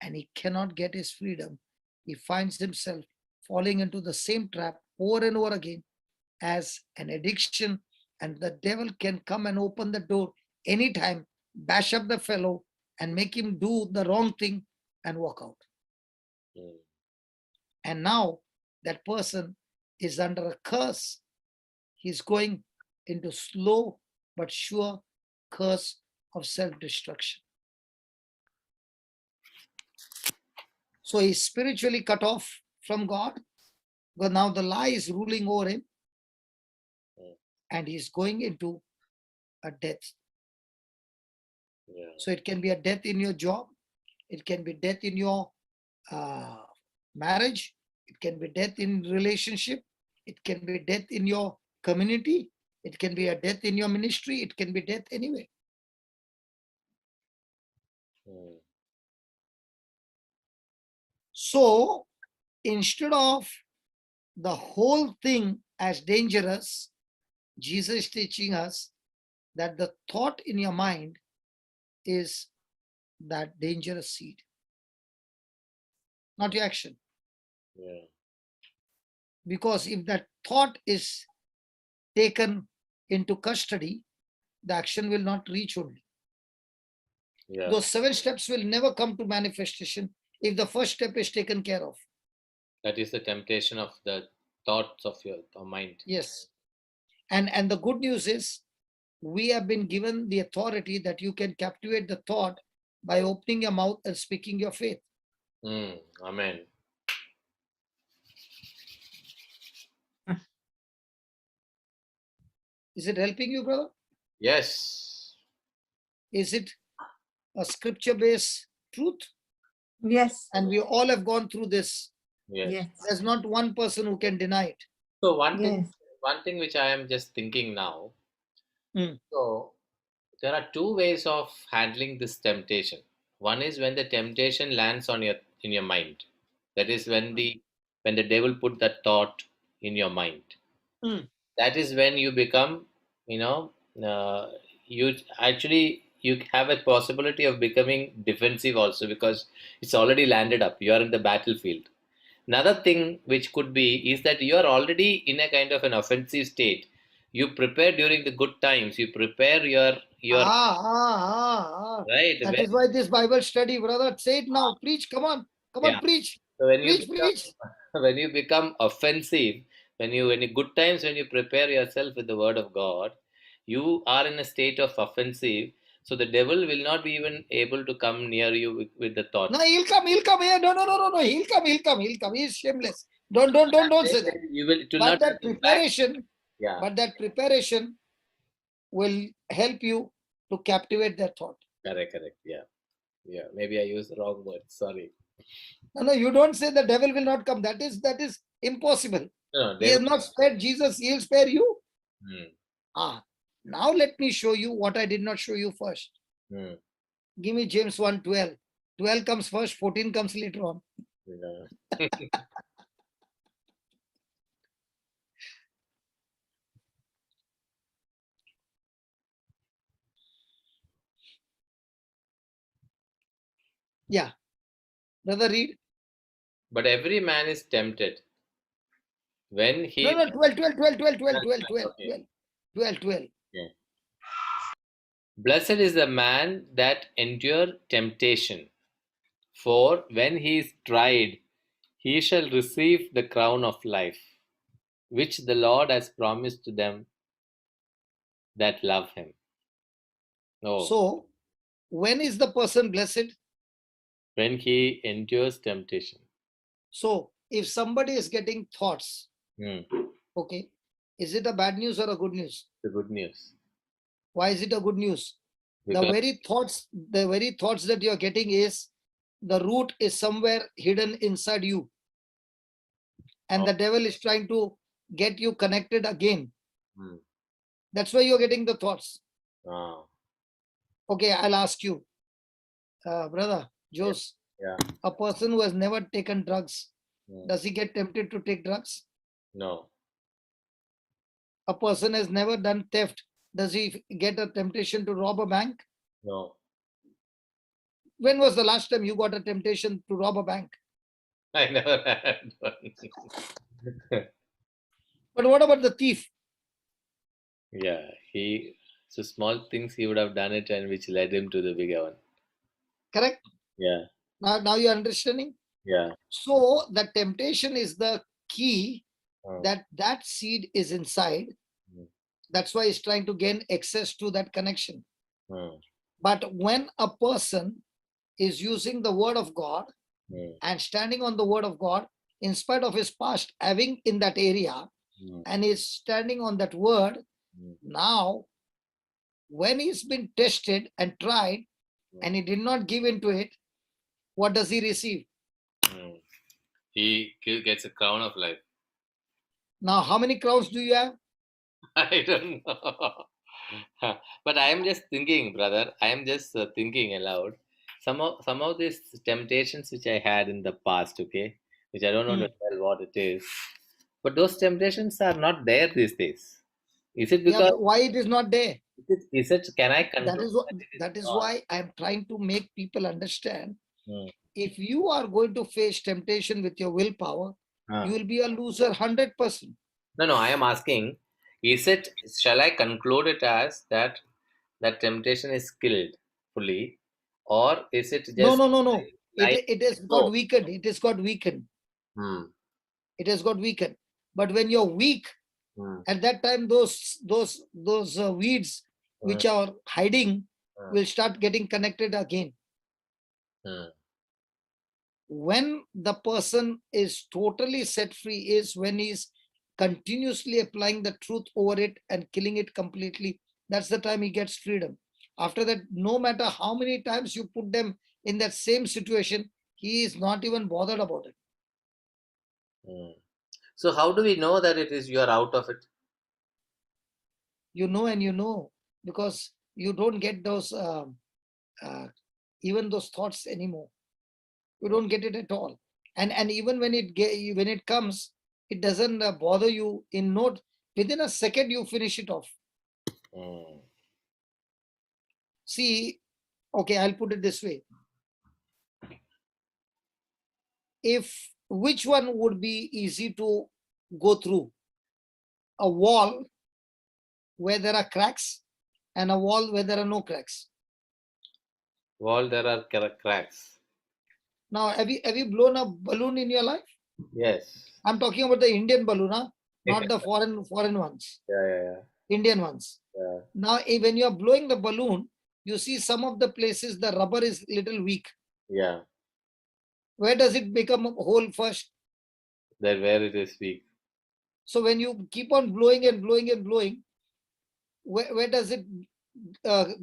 and he cannot get his freedom. He finds himself falling into the same trap over and over again as an addiction, and the devil can come and open the door anytime, bash up the fellow and make him do the wrong thing and walk out. And now that person is under a curse. He's going into slow but sure curse of self-destruction. So he's spiritually cut off from God, but now the lie is ruling over him and he's going into a death. So it can be a death in your job, it can be death in your marriage, it can be death in relationship, it can be death in your community, it can be a death in your ministry, it can be death anywhere. So instead of the whole thing as dangerous, Jesus is teaching us that the thought in your mind is that dangerous seed, not your action. Because if that thought is taken into custody, the action will not reach only. Those 7 steps will never come to manifestation if the first step is taken care of. That is the temptation of the thoughts of your mind. Yes. And the good news is we have been given the authority that you can captivate the thought by opening your mouth and speaking your faith. Amen. Is it helping you, brother? Yes. Is it a scripture-based truth? Yes. And we all have gone through this. Yes. There's not one person who can deny it. So one Yes. thing which I am just thinking now. Mm. So there are 2 ways of handling this temptation. One is when the temptation lands on in your mind. That is when the devil put that thought in your mind. Mm. That is when you become, you have a possibility of becoming defensive also, because it's already landed up. You are in the battlefield. Another thing which could be is that you are already in a kind of an offensive state. You prepare during the good times. You prepare your right. That is why this Bible study, brother. Say it now. Preach. Come on. Come on, Yeah. preach. So when Preach. when you become offensive, when you good times, when you prepare yourself with the word of God, you are in a state of offensive. So the devil will not be even able to come near you with the thought. No, he'll come. Yeah, no. He'll come. He's shameless. Don't say that. You will. It will But not that come back. preparation, Yeah. but that preparation will help you to captivate that thought. Correct. Yeah. Maybe I used the wrong word. Sorry. No, you don't say the devil will not come. That is impossible. No, He has not spared Jesus. He'll spare you. Now let me show you what I did not show you first. Give me James 1:12. 12 comes first, 14 comes later on. Yeah. Yeah. Brother, read. But every man is tempted when he. No, 12. Okay. 12. Yeah. Blessed is the man that endure temptation, for when he is tried, he shall receive the crown of life, which the Lord has promised to them that love him. Oh, So, when is the person blessed? when he endures temptation. So, if somebody is getting thoughts, okay, is it a bad news or a good news? The good news. Why is it a good news? The Because very thoughts that you're getting is the root is somewhere hidden inside you. And Oh. the devil is trying to get you connected again. Hmm. That's why you're getting the thoughts. Ah, Okay, I'll ask you, brother yeah. Jose, Yeah. a person who has never taken drugs, Hmm. does he get tempted to take drugs? No. A person has never done theft, does he get a temptation to rob a bank? No. When was the last time you got a temptation to rob a bank? I never had one. But what about the thief? Yeah. So small things he would have done it, and which led him to the bigger one. Correct? Yeah. Now you're understanding? Yeah. So the temptation is the key, Hmm. that seed is inside. Hmm. That's why he's trying to gain access to that connection. Hmm. But when a person is using the word of God Hmm. and standing on the word of God, in spite of his past having in that area, Hmm. and is standing on that word, Hmm. now when he's been tested and tried and he did not give into it, what does he receive? Hmm. He gets a crown of life. Now, how many crowns do you have? I don't know. But I am just thinking, brother. I am just thinking aloud. Some of these temptations which I had in the past, okay, which I don't know Hmm. to tell what it is. But those temptations are not there these days. Is it Yeah, because why it is not there? is it can I That control is what, that it is that is not? why I am trying to make people understand. Hmm. If you are going to face temptation with your willpower, Ah. you will be a loser 100%. No, I am asking, is it, shall I conclude it as that temptation is killed fully, or is it No, just no, no, no. like It has got so? weakened. It has got weakened. Hmm. It has got weakened. But when you're weak, Hmm. at that time, those weeds Hmm. which are hiding Hmm. will start getting connected again. Hmm. When the person is totally set free is when he's continuously applying the truth over it and killing it completely. That's the time he gets freedom. After that, no matter how many times you put them in that same situation, he is not even bothered about it. Hmm. So how do we know that it is you are out of it? You know, and you know, because you don't get those uh, even those thoughts anymore. You don't get it at all. And even when it comes, it doesn't bother you. In note, within a second you finish it off. Hmm. See, okay, I'll put it this way. If which one would be easy to go through? A wall where there are cracks and a wall where there are no cracks. Wall there are cracks. Now, have you blown a balloon in your life? Yes. I'm talking about the Indian balloon, huh? Not the foreign ones, Yeah. Indian ones. Yeah. Now, when you are blowing the balloon, you see some of the places the rubber is little weak. Yeah. Where does it become a hole first? That where it is weak. So when you keep on blowing and blowing and blowing, where does it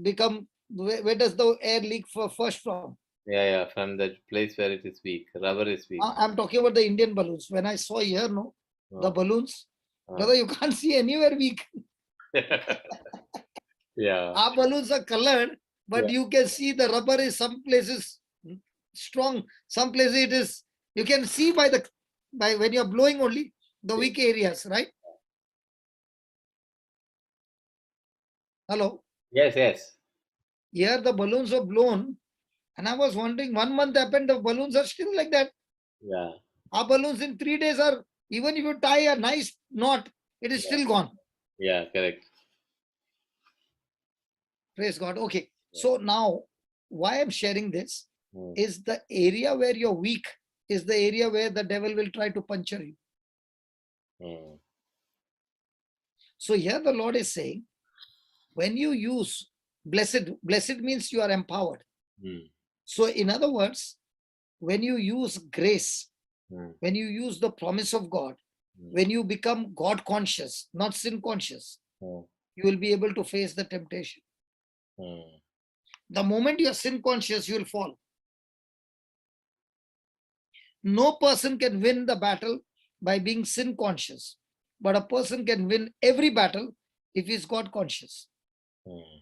become? Where does the air leak first from? Yeah. From that place where it is weak. Rubber is weak. I'm talking about the Indian balloons. When I saw here, no, the Oh. balloons, Oh. brother, you can't see anywhere weak. Yeah. Our balloons are colored, but Yeah. you can see the rubber is some places strong, some places it is. You can see by when you're blowing only the weak areas, right? Hello. Yes. Here the balloons are blown, and I was wondering. 1 month happened, the balloons are still like that. Yeah. Our balloons in 3 days are, even if you tie a nice knot, it is still gone. Yeah. Correct. Praise God. Okay. Yeah. So now, why I'm sharing this Hmm. is the area where you're weak is the area where the devil will try to puncture you. Hmm. So here the Lord is saying, when you use blessed means you are empowered. Hmm. So in other words, when you use grace, Hmm. when you use the promise of God, Hmm. when you become God conscious, not sin conscious, Hmm. you will be able to face the temptation. Hmm. The moment you are sin conscious, you will fall. No person can win the battle by being sin conscious, but a person can win every battle if he's God conscious. Mm.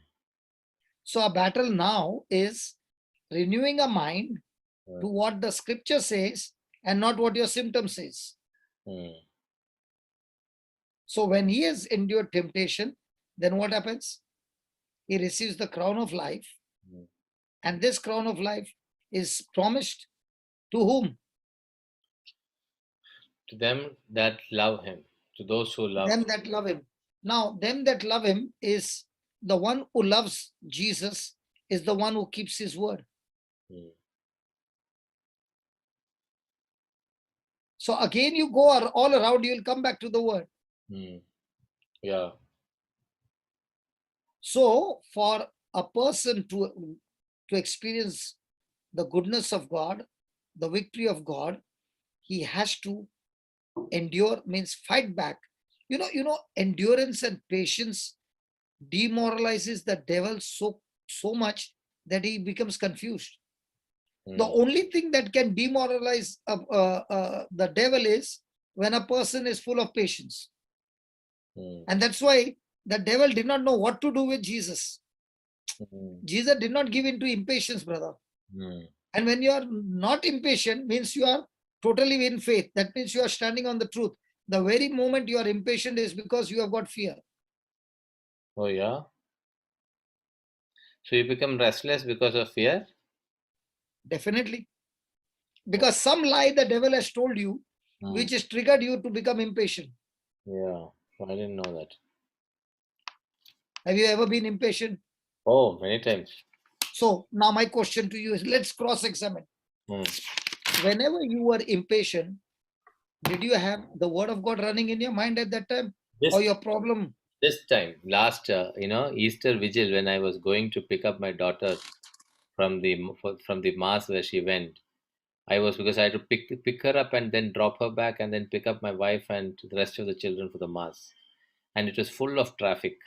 So a battle now is renewing a mind Mm. to what the scripture says and not what your symptom says. Mm. So when he has endured temptation, then what happens? He receives the crown of life. Mm. And this crown of life is promised to whom? To them that love him, to those who love Them him. that love him. Now, them that love him is the one who loves Jesus, is the one who keeps his word. Mm. So again, you go all around, you will come back to the word. Mm. Yeah. So for a person to experience the goodness of God, the victory of God, he has to endure, means fight back. You know, endurance and patience demoralizes the devil so much that he becomes confused. The Mm. only thing that can demoralize the devil is when a person is full of patience. Mm. And that's why the devil did not know what to do with Jesus. Mm. Jesus did not give into impatience, brother. Mm. And when you are not impatient, means you are totally in faith. That means you are standing on the truth. The very moment you are impatient is because you have got fear. Oh, yeah. So you become restless because of fear? Definitely. Because some lie the devil has told you, Mm. which has triggered you to become impatient. Yeah. I didn't know that. Have you ever been impatient? Oh, many times. So now my question to you is, let's cross-examine. Mm. Whenever you were impatient, did you have the word of God running in your mind at that time? This Or your problem? this time, last Easter vigil, when I was going to pick up my daughter from the mass where she went, I was, because I had to pick her up and then drop her back and then pick up my wife and the rest of the children for the mass, and it was full of traffic,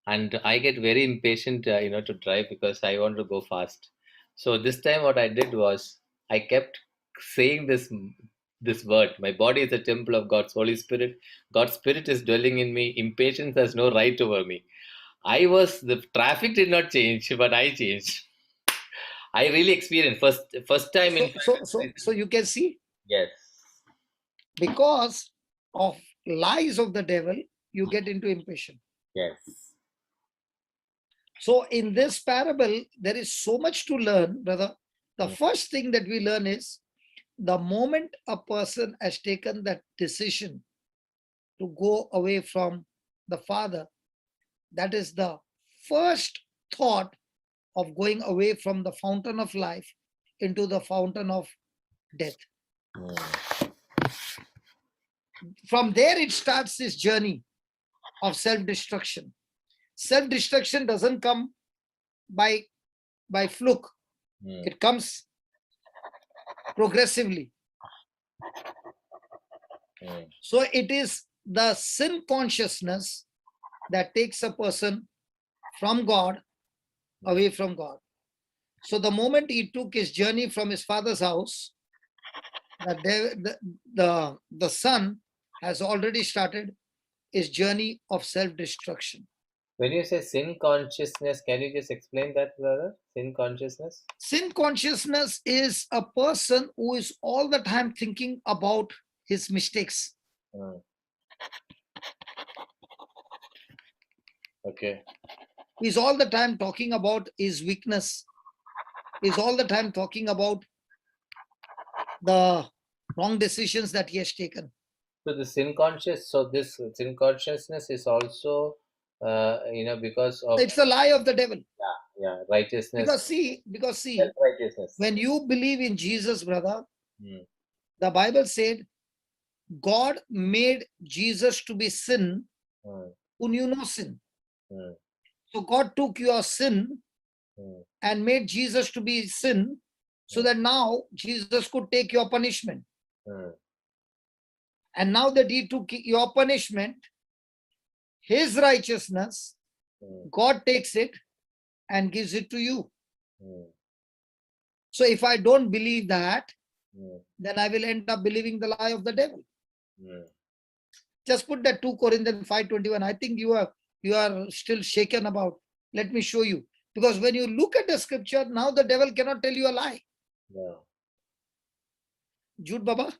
and I get very impatient, to drive because I want to go fast. So this time, what I did was I kept saying this word: my body is a temple of God's Holy Spirit. God's Spirit is dwelling in me. Impatience has no right over me. The traffic did not change, but I changed. I really experienced first time in. So you can see, Yes. because of lies of the devil, you get into impatient. Yes. So in this parable, there is so much to learn, brother. The first thing that we learn is, the moment a person has taken that decision to go away from the Father, that is the first thought of going away from the fountain of life into the fountain of death. Mm. From there, it starts this journey of self-destruction. Self-destruction doesn't come by fluke. Mm. It comes progressively. Mm. So it is the sin consciousness that takes a person from God, away from God. So the moment he took his journey from his father's house, the son has already started his journey of self-destruction. When you say sin consciousness, can you just explain that, brother? Sin consciousness? Sin consciousness is a person who is all the time thinking about his mistakes. Mm. Okay. He's all the time talking about his weakness. He's all the time talking about the wrong decisions that he has taken. So this sin consciousness is also, because of, It's a lie of the devil. righteousness, Because see, self-righteousness. when you believe in Jesus, brother, Mm. the Bible said God made Jesus to be sin Mm. who knew no sin. Mm. So God took your sin Mm. and made Jesus to be sin, so that now Jesus could take your punishment. Mm. And now that he took your punishment, his righteousness, Mm. God takes it and gives it to you. Mm. So if I don't believe that, Mm. then I will end up believing the lie of the devil. Mm. Just put that 2 Corinthians 5:21. I think you are still shaken about. Let me show you. Because when you look at the scripture, now the devil cannot tell you a lie. Yeah. Jude Baba.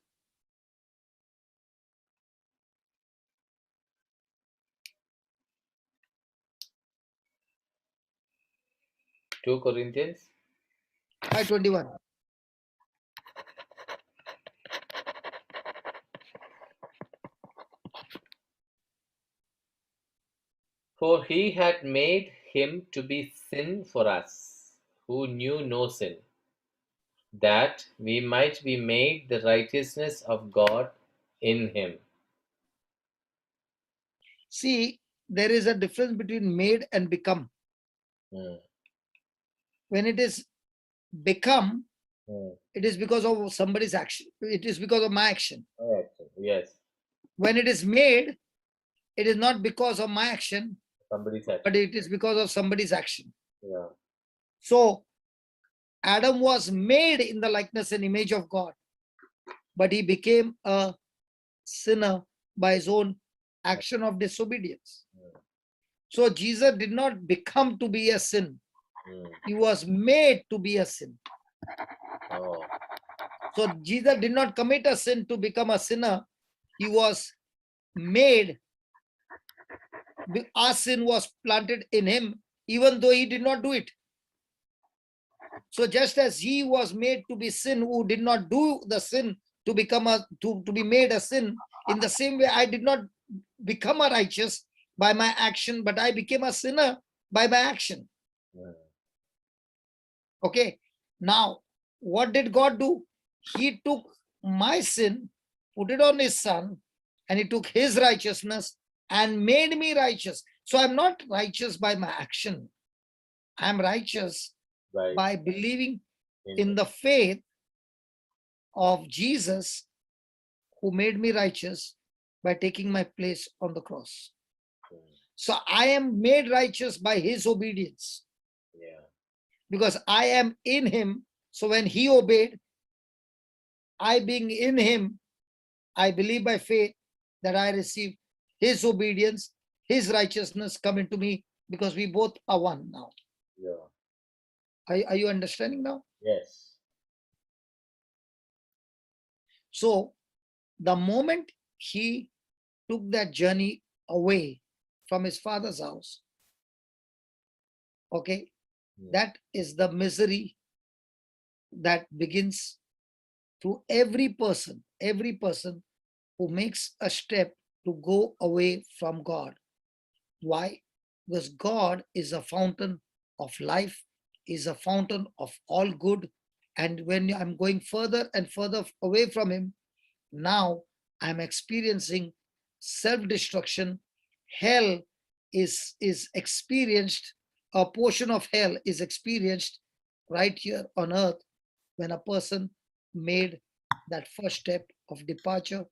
Two Corinthians. 5:21. For he had made him to be sin for us, who knew no sin, that we might be made the righteousness of God in him. See, there is a difference between made and become. Mm. When it is become, Mm. it is because of somebody's action. It is because of my action. Yes, When it is made, it is not because of my action, somebody said. but it is because of somebody's action. Yeah. So Adam was made in the likeness and image of God, but he became a sinner by his own action of disobedience. Mm. So Jesus did not become to be a sin. Mm. He was made to be a sin. Oh. So Jesus did not commit a sin to become a sinner. He was made. Our sin was planted in him, even though he did not do it. So just as he was made to be sin, who did not do the sin to become to be made a sin, in the same way I did not become a righteous by my action, but I became a sinner by my action. Mm. Okay. Now, what did God do? He took my sin, put it on his son, and he took his righteousness and made me righteous. So I'm not righteous by my action. I'm righteous Right. by believing in the faith of Jesus, who made me righteous by taking my place on the cross. Mm. So I am made righteous by his obedience. Yeah. Because I am in him. So when he obeyed, I being in him, I believe by faith that I receive his obedience, his righteousness come into me, because we both are one now. Yeah. Are you understanding now? Yes. So the moment he took that journey away from his father's house, okay, Mm. that is the misery that begins to every person who makes a step to go away from God. Why? Because God is a fountain of life, is a fountain of all good. And when I'm going further and further away from him, now I'm experiencing self-destruction. Hell is experienced, a portion of hell is experienced right here on earth when a person made that first step of departure,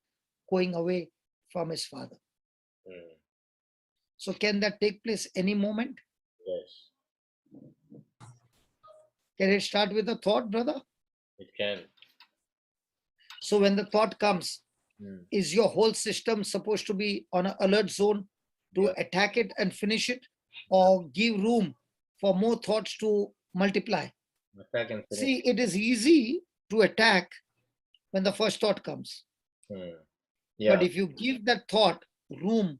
going away from his father. Mm. So can that take place any moment? Yes. Can it start with a thought, brother? It can. So when the thought comes, Mm. is your whole system supposed to be on an alert zone to Yeah. attack it and finish it, or give room for more thoughts to multiply? Attack and finish. See, it is easy to attack when the first thought comes. Mm. Yeah. But if you give that thought room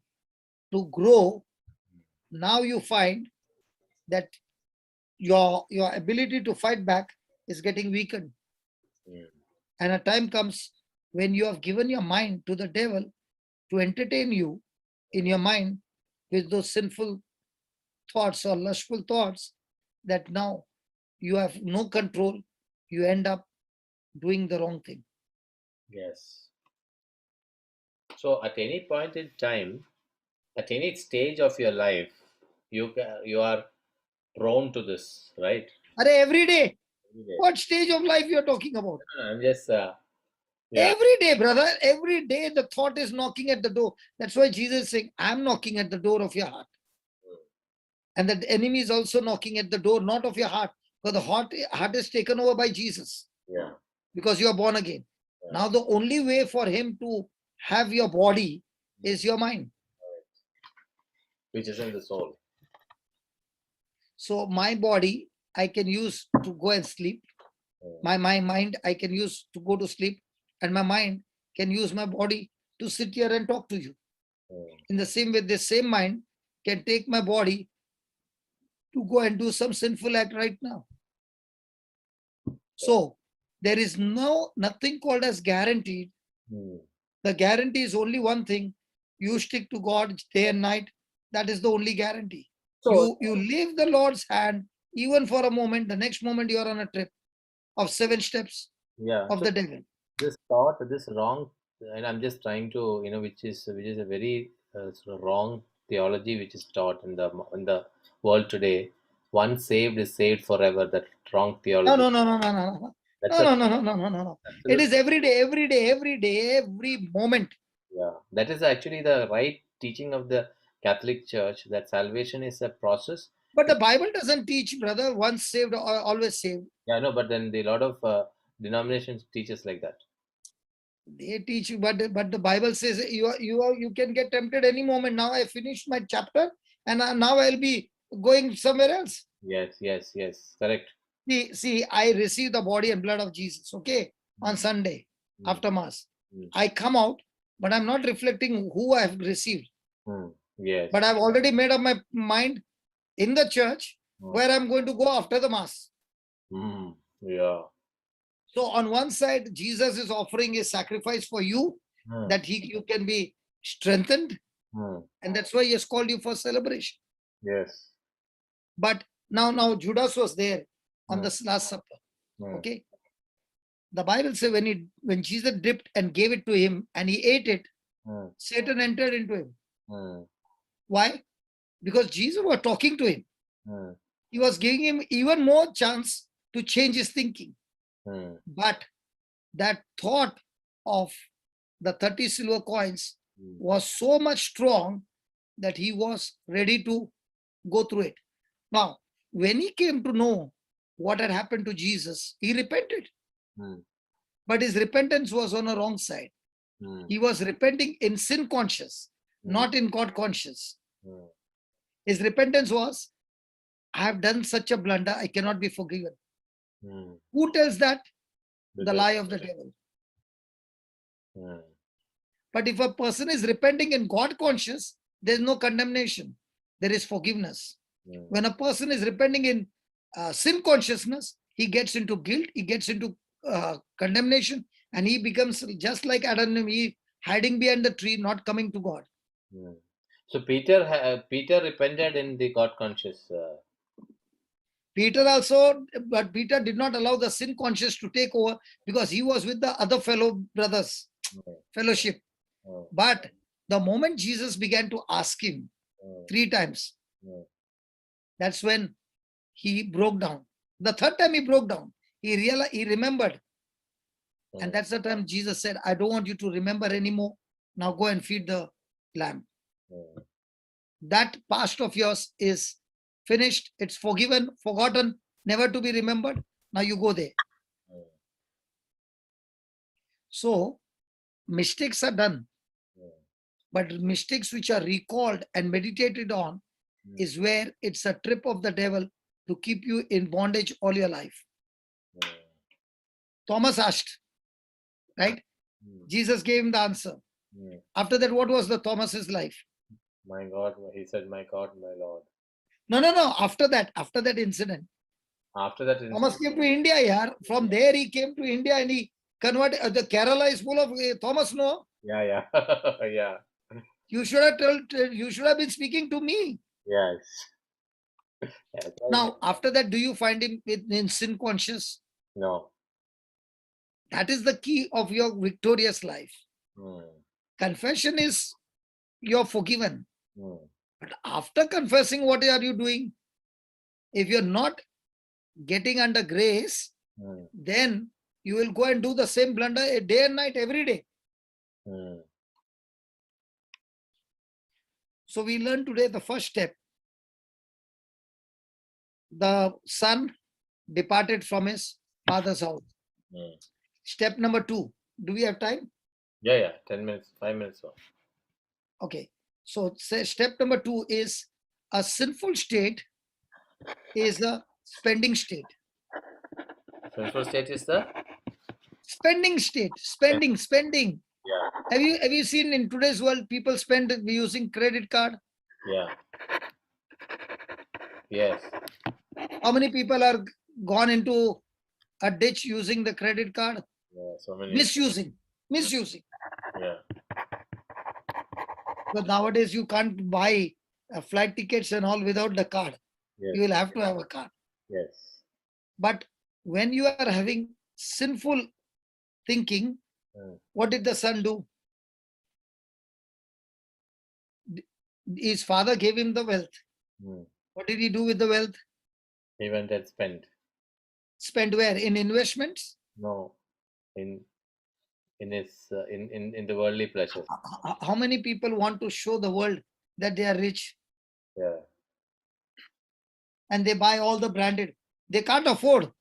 to grow, now you find that your ability to fight back is getting weakened. Mm. And a time comes when you have given your mind to the devil to entertain you in your mind with those sinful thoughts or lustful thoughts, that now you have no control. You end up doing the wrong thing. Yes. So at any point in time, at any stage of your life, you are prone to this, right? Are every day? Every day. What stage of life you're talking about? I'm just yeah. Every day, brother. Every day the thought is knocking at the door. That's why Jesus is saying, I'm knocking at the door of your heart. And the enemy is also knocking at the door, not of your heart, because the heart is taken over by Jesus, Yeah. because you are born again. Yeah. Now the only way for him to have your body is your mind. Which is in the soul. So my body I can use to go and sleep. My mind I can use to go to sleep, and my mind can use my body to sit here and talk to you. In the same way, this same mind can take my body to go and do some sinful act right now. So there is nothing called as guaranteed. The guarantee is only one thing: you stick to God day and night. That is the only guarantee. So You leave the Lord's hand even for a moment. The next moment you are on a trip of 7 steps yeah. of So the devil. this thought, this wrong, and I'm just trying to, which is a very sort of wrong theology which is taught in the world today. Once saved is saved forever. That wrong No, theology. no, no, no, no, no, no. That's No, a no, no, no, no, no, no. It absolute. is every day, every day, every day, every moment. Yeah, that is actually the right teaching of the Catholic Church, that salvation is a process. But the Bible doesn't teach, brother, once saved, always saved. Yeah, no, but then a lot of denominations teach us like that. They teach you, but the Bible says you can get tempted any moment. Now I finished my chapter, and now I'll be going somewhere else. Yes, yes, yes, correct. See, I receive the body and blood of Jesus, okay, on Sunday after Mass. I come out, but I'm not reflecting who I have received. Yes. But I've already made up my mind in the church where I'm going to go after the Mass. Yeah. So on one side, Jesus is offering a sacrifice for you, that you can be strengthened, and that's why he has called you for celebration. Yes. But now Judas was there on the Last Supper. Okay. The Bible says when Jesus dipped and gave it to him and he ate it, Satan entered into him. Why? Because Jesus was talking to him. He was giving him even more chance to change his thinking. But that thought of the 30 silver coins was so much strong that he was ready to go through it. Now, when he came to know what had happened to Jesus, he repented. But his repentance was on a wrong side. He was repenting in sin conscious, not in God conscious. His repentance was, I have done such a blunder, I cannot be forgiven. Who tells that? The lie of the devil. But if a person is repenting in God conscious, there is no condemnation. There is forgiveness. When a person is repenting in sin consciousness, he gets into guilt, he gets into condemnation, and he becomes just like Adam and Eve, hiding behind the tree, not coming to God. So Peter repented in the God conscious. Peter also, but Peter did not allow the sin conscious to take over because he was with the other fellow brothers, fellowship. But the moment Jesus began to ask him 3 times, that's when he broke down. The third time he broke down, he remembered. And that's the time Jesus said, I don't want you to remember anymore. Now go and feed the lamb. That past of yours is finished. It's forgiven, forgotten, never to be remembered. Now you go there. So mistakes are done. But mistakes which are recalled and meditated on is where it's a trip of the devil to keep you in bondage all your life. Thomas asked, right? Jesus gave him the answer. After that, what was the Thomas's life? My God, he said, my God, my Lord. No. After that incident, After that Thomas incident, came to India. Yeah. From there, he came to India and he converted. The Kerala is full of Thomas. No, yeah. Yeah. you should have told. You should have been speaking to me. Yes. Yes. Now, after that, do you find him in sin conscious? No. That is the key of your victorious life. Confession is you're forgiven. But after confessing, what are you doing? If you're not getting under grace, then you will go and do the same blunder day and night, every day. So we learned today the first step the son departed from his father's house. Mm. Step number 2. Do we have time? Yeah. 10 minutes, 5 minutes. So. Okay. So step number 2 is a sinful state is a spending state. Sinful state is the Spending state. Spending. yeah. Have you seen in today's world people spend using credit card? Yeah. Yes. How many people are gone into a ditch using the credit card? Yeah. So many. Misusing. Yeah. But nowadays you can't buy flight tickets and all without the card. Yes. You will have to have a card. Yes. But when you are having sinful thinking, what did the son do? His father gave him the wealth. What did he do with the wealth? He went and spent. Spent where? In investments? No, in his in the worldly pleasures. How many people want to show the world that they are rich? Yeah. And they buy all the branded. They can't afford,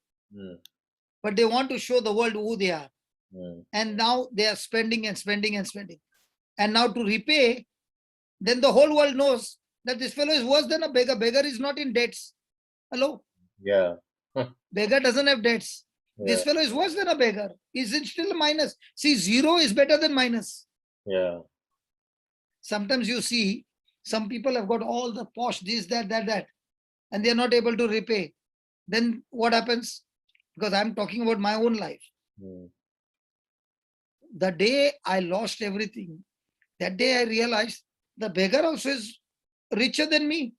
but they want to show the world who they are. And now they are spending and spending and spending. And now to repay, then the whole world knows that this fellow is worse than a beggar. Beggar is not in debts. Hello? Yeah. Beggar doesn't have debts. This Yeah. fellow is worse than a beggar. Is it still a minus? See, 0 is better than minus. Yeah. Sometimes you see some people have got all the posh, this, that, and they are not able to repay. Then what happens? Because I'm talking about my own life. The day I lost everything, that day I realized the beggar also is richer than me.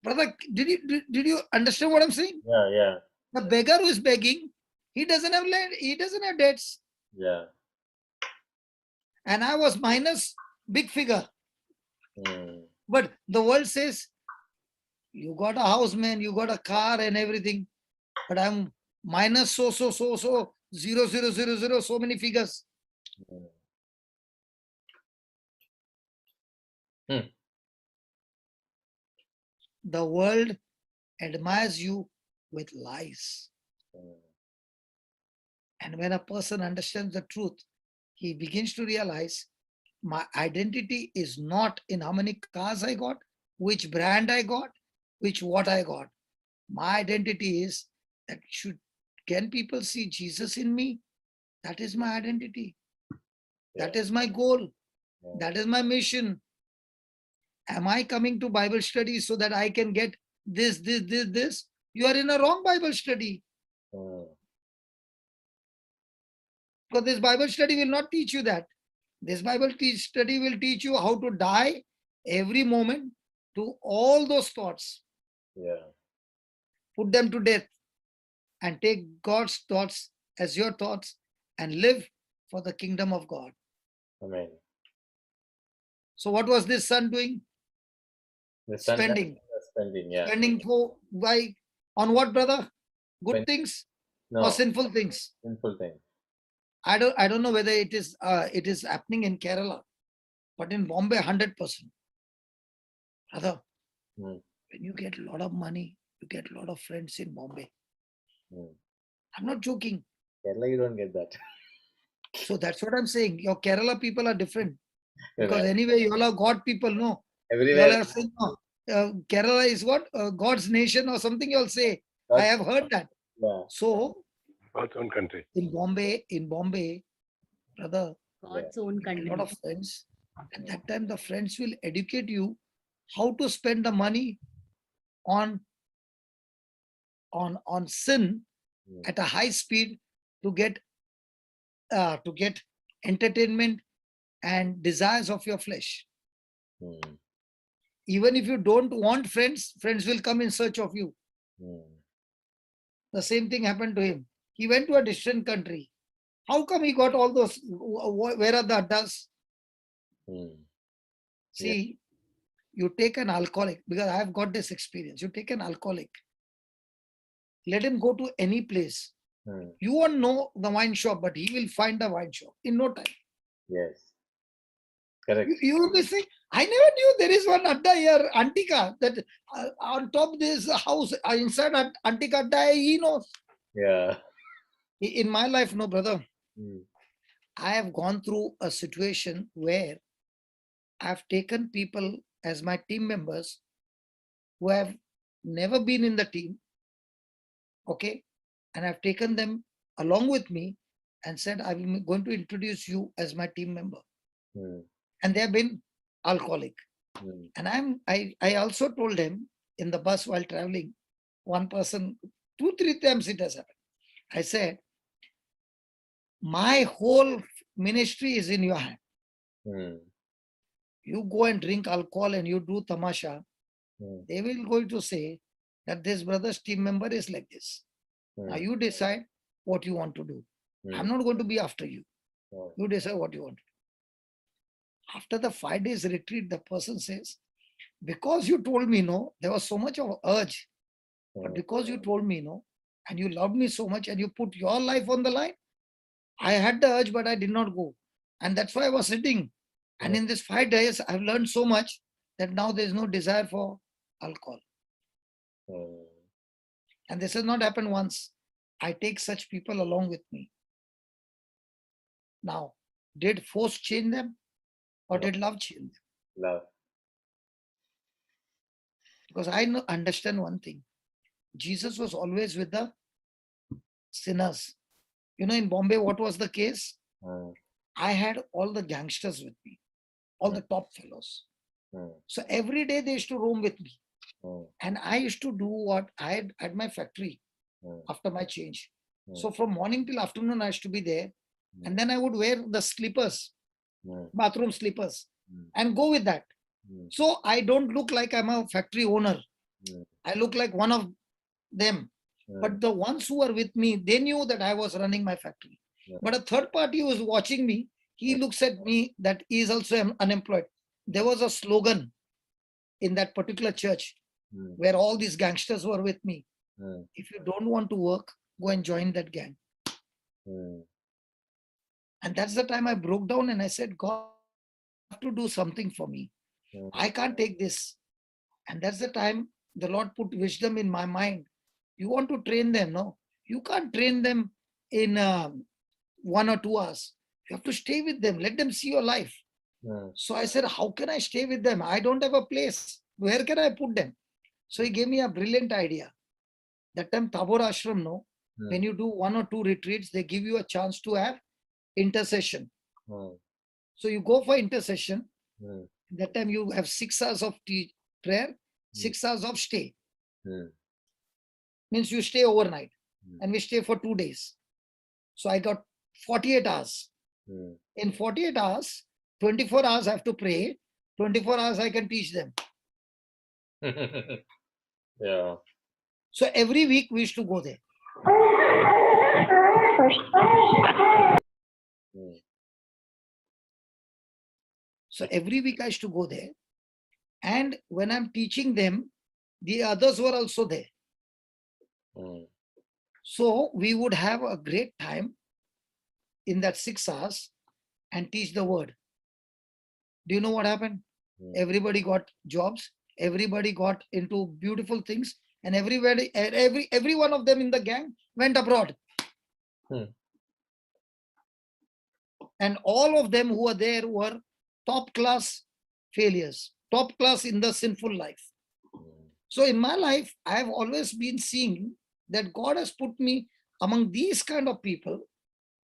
Brother, did you understand what I'm saying? Yeah. The beggar who is begging, he doesn't have land, he doesn't have debts. Yeah. And I was minus big figure. But the world says, you got a house, man, you got a car and everything. But I'm minus so, 0, 0, 0, 0, so many figures. The world admires you with lies. And when a person understands the truth, he begins to realize my identity is not in how many cars I got, which brand I got, which what I got. My identity is that can people see Jesus in me? That is my identity. That is my goal. That is my mission. Am I coming to Bible study so that I can get this? You are in a wrong Bible study. Because this Bible study will not teach you that. This Bible study will teach you how to die every moment to all those thoughts. Yeah. Put them to death and take God's thoughts as your thoughts and live for the kingdom of God. Amen. So what was this son doing? Spending. Yeah. Spending on what, brother? Good things or sinful things? Sinful things. I don't know whether it is happening in Kerala, but in Bombay, 100%. Brother, when you get a lot of money, you get a lot of friends in Bombay. I'm not joking. Kerala, you don't get that. So that's what I'm saying. Your Kerala people are different. Because anyway, you all are God people, no? Everywhere. You all are saying, no. Kerala is what? God's nation or something you all say. I have heard that. Yeah. So, God's own country. In Bombay, brother, God's own country. a lot of friends. At that time, the friends will educate you how to spend the money on sin at a high speed to get entertainment and desires of your flesh. Even if you don't want friends, friends will come in search of you. The same thing happened to him. He went to a distant country. How come he got all those? Where are the addas? See, you take an alcoholic, because I have got this experience. You take an alcoholic, let him go to any place. You won't know the wine shop, but he will find the wine shop in no time. Yes. Correct. You will be saying, I never knew there is one Adda here, Antika, that on top this house, inside Antika Adda, he knows. Yeah. In my life, no, brother. Mm. I have gone through a situation where I've taken people as my team members who have never been in the team, okay, and I've taken them along with me and said, I'm going to introduce you as my team member. Mm. And they have been alcoholic. Mm. And I also told them in the bus while traveling, one person, 2-3 times it has happened. I said, my whole ministry is in your hand. Mm. You go and drink alcohol and you do tamasha, Mm. they will going to say that this brother's team member is like this. Now Mm. you decide what you want to do. I'm Mm. not going to be after you. Oh. You decide what you want to do. After the 5 days retreat, the person says, because you told me no, there was so much of urge. But Mm. because you told me no, and you loved me so much and you put your life on the line, I had the urge, but I did not go. And that's why I was sitting. And in this 5 days, I've learned so much that now there's no desire for alcohol. Mm. And this has not happened once. I take such people along with me. Now, did force change them or No. did love change them? Love. Because understand one thing. Jesus was always with the sinners. You know, in Bombay, what was the case? Mm. I had all the gangsters with me, all the top fellows. Mm. So every day they used to roam with me. Mm. And I used to do what I had at my factory Mm. after my change. Mm. So from morning till afternoon, I used to be there. Mm. And then I would wear the slippers, Mm. bathroom slippers, Mm. and go with that. Mm. So I don't look like I'm a factory owner. Mm. I look like one of them. Mm. But the ones who were with me, they knew that I was running my factory. Yeah. But a third party who was watching me, he looks at me that he is also unemployed. There was a slogan in that particular church Mm. where all these gangsters were with me. Mm. If you don't want to work, go and join that gang. Mm. And that's the time I broke down and I said, God, you have to do something for me. Mm. I can't take this. And that's the time the Lord put wisdom in my mind. You want to train them, no? You can't train them in 1 or 2 hours. You have to stay with them. Let them see your life. Mm. So I said, how can I stay with them? I don't have a place. Where can I put them? So he gave me a brilliant idea. That time Tabor Ashram, no? Mm. When you do 1 or 2 retreats, they give you a chance to have intercession. Mm. So you go for intercession. Mm. That time you have 6 hours of prayer, 6 hours of stay. Mm. Means you stay overnight. Mm. And we stay for 2 days. So I got 48 hours. Mm. In 48 hours, 24 hours I have to pray. 24 hours I can teach them. Yeah. So every week we used to go there. Mm. So every week I used to go there. And when I'm teaching them, the others were also there. Mm. So we would have a great time in that 6 hours and teach the word. Do you know what happened? Mm. Everybody got jobs. Everybody got into beautiful things. And every one of them in the gang went abroad. Mm. And all of them who were there were top class failures, top class in the sinful life. Mm. So in my life, I have always been seeing that God has put me among these kind of people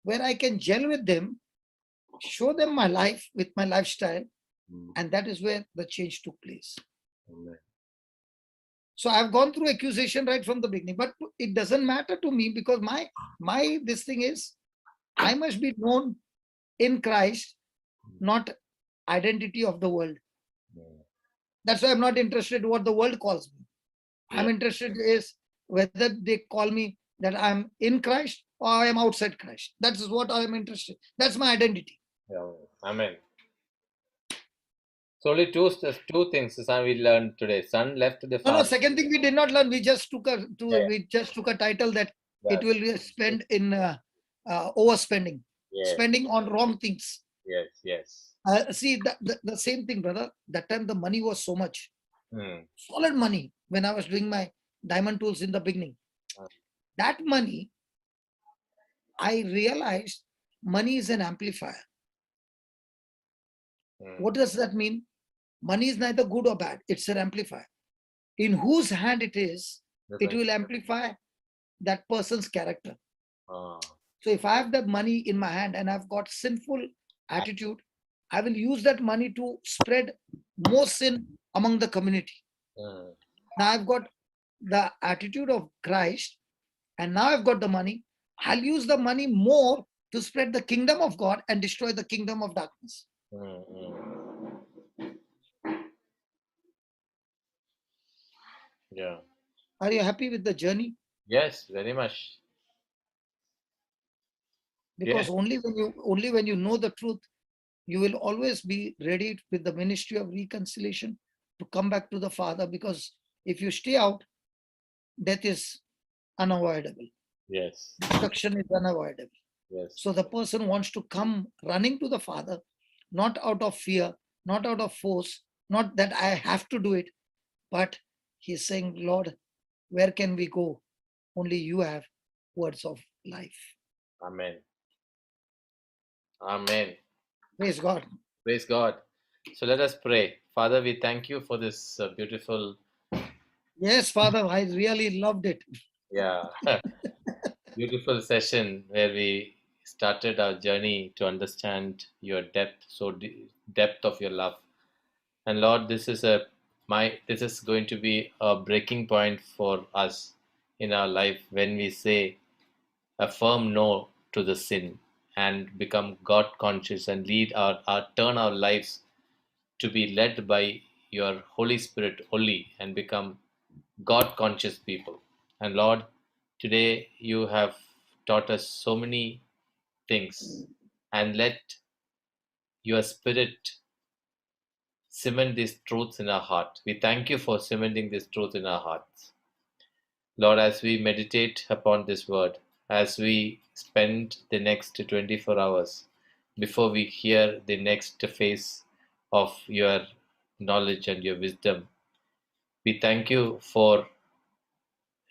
where I can gel with them, show them my life with my lifestyle, Mm. and that is where the change took place. Amen. So I've gone through accusation right from the beginning, but it doesn't matter to me because my this thing is I must be known in Christ, not identity of the world. Mm. That's why I'm not interested in what the world calls me. I'm Yeah. interested is whether they call me that I'm in Christ or I am outside Christ. That is what I am interested. That's my identity. Yeah. Amen. So only two things son we learned today. Son left the No, farm. second thing we did not learn. We just took Yeah. we just took a title that Yeah. it will be spent in overspending, Yeah. spending on wrong things. Yes. See, the same thing, brother. That time the money was so much. Mm. Solid money when I was doing my diamond tools in the beginning. That money, I realized money is an amplifier. What does that mean? Money is neither good or bad. It's an amplifier. In whose hand it is, it will amplify that person's character. Ah. So if I have that money in my hand and I've got sinful attitude, I will use that money to spread more sin among the community. Mm. Now I've got the attitude of Christ, and now I've got the money. I'll use the money more to spread the kingdom of God and destroy the kingdom of darkness. Yeah. Are you happy with the journey? Yes, very much. Because Yeah. only when you know the truth, you will always be ready with the ministry of reconciliation to come back to the Father. Because if you stay out, death is unavoidable. Yes. Destruction is unavoidable. Yes. So the person wants to come running to the Father, not out of fear, not out of force, not that I have to do it, but he's saying, Lord, where can we go? Only you have words of life. Amen. Amen. Praise God. Praise God. So let us pray. Father, we thank you for this beautiful, Yes, Father, I really loved it. yeah, beautiful session where we started our journey to understand your depth, depth of your love. And Lord, this is going to be a breaking point for us in our life when we say a firm no to the sin and become God conscious and turn our lives to be led by your Holy Spirit only and become God conscious people. And Lord, today you have taught us so many things, and let your Spirit cement these truths in our heart. We thank you for cementing this truth in our hearts. Lord, as we meditate upon this word, as we spend the next 24 hours before we hear the next phase of your knowledge and your wisdom, we thank you for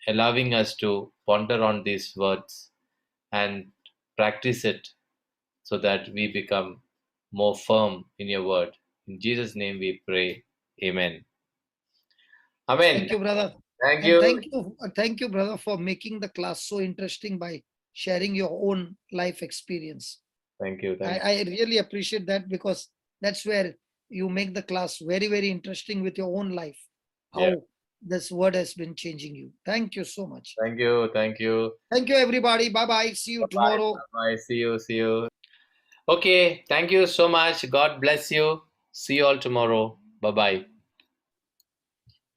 allowing us to ponder on these words and practice it so that we become more firm in your word. In Jesus' name we pray. Amen. Amen. Thank you, brother. Thank And you. thank you, brother, for making the class so interesting by sharing your own life experience. Thank you. I really appreciate that, because that's where you make the class very, very interesting with your own life, how Yeah. this word has been changing you. Thank you so much. Thank you. Thank you. Thank you, everybody. Bye bye. See you tomorrow. Bye. See you. See you. Okay. Thank you so much. God bless you. See you all tomorrow. Bye bye.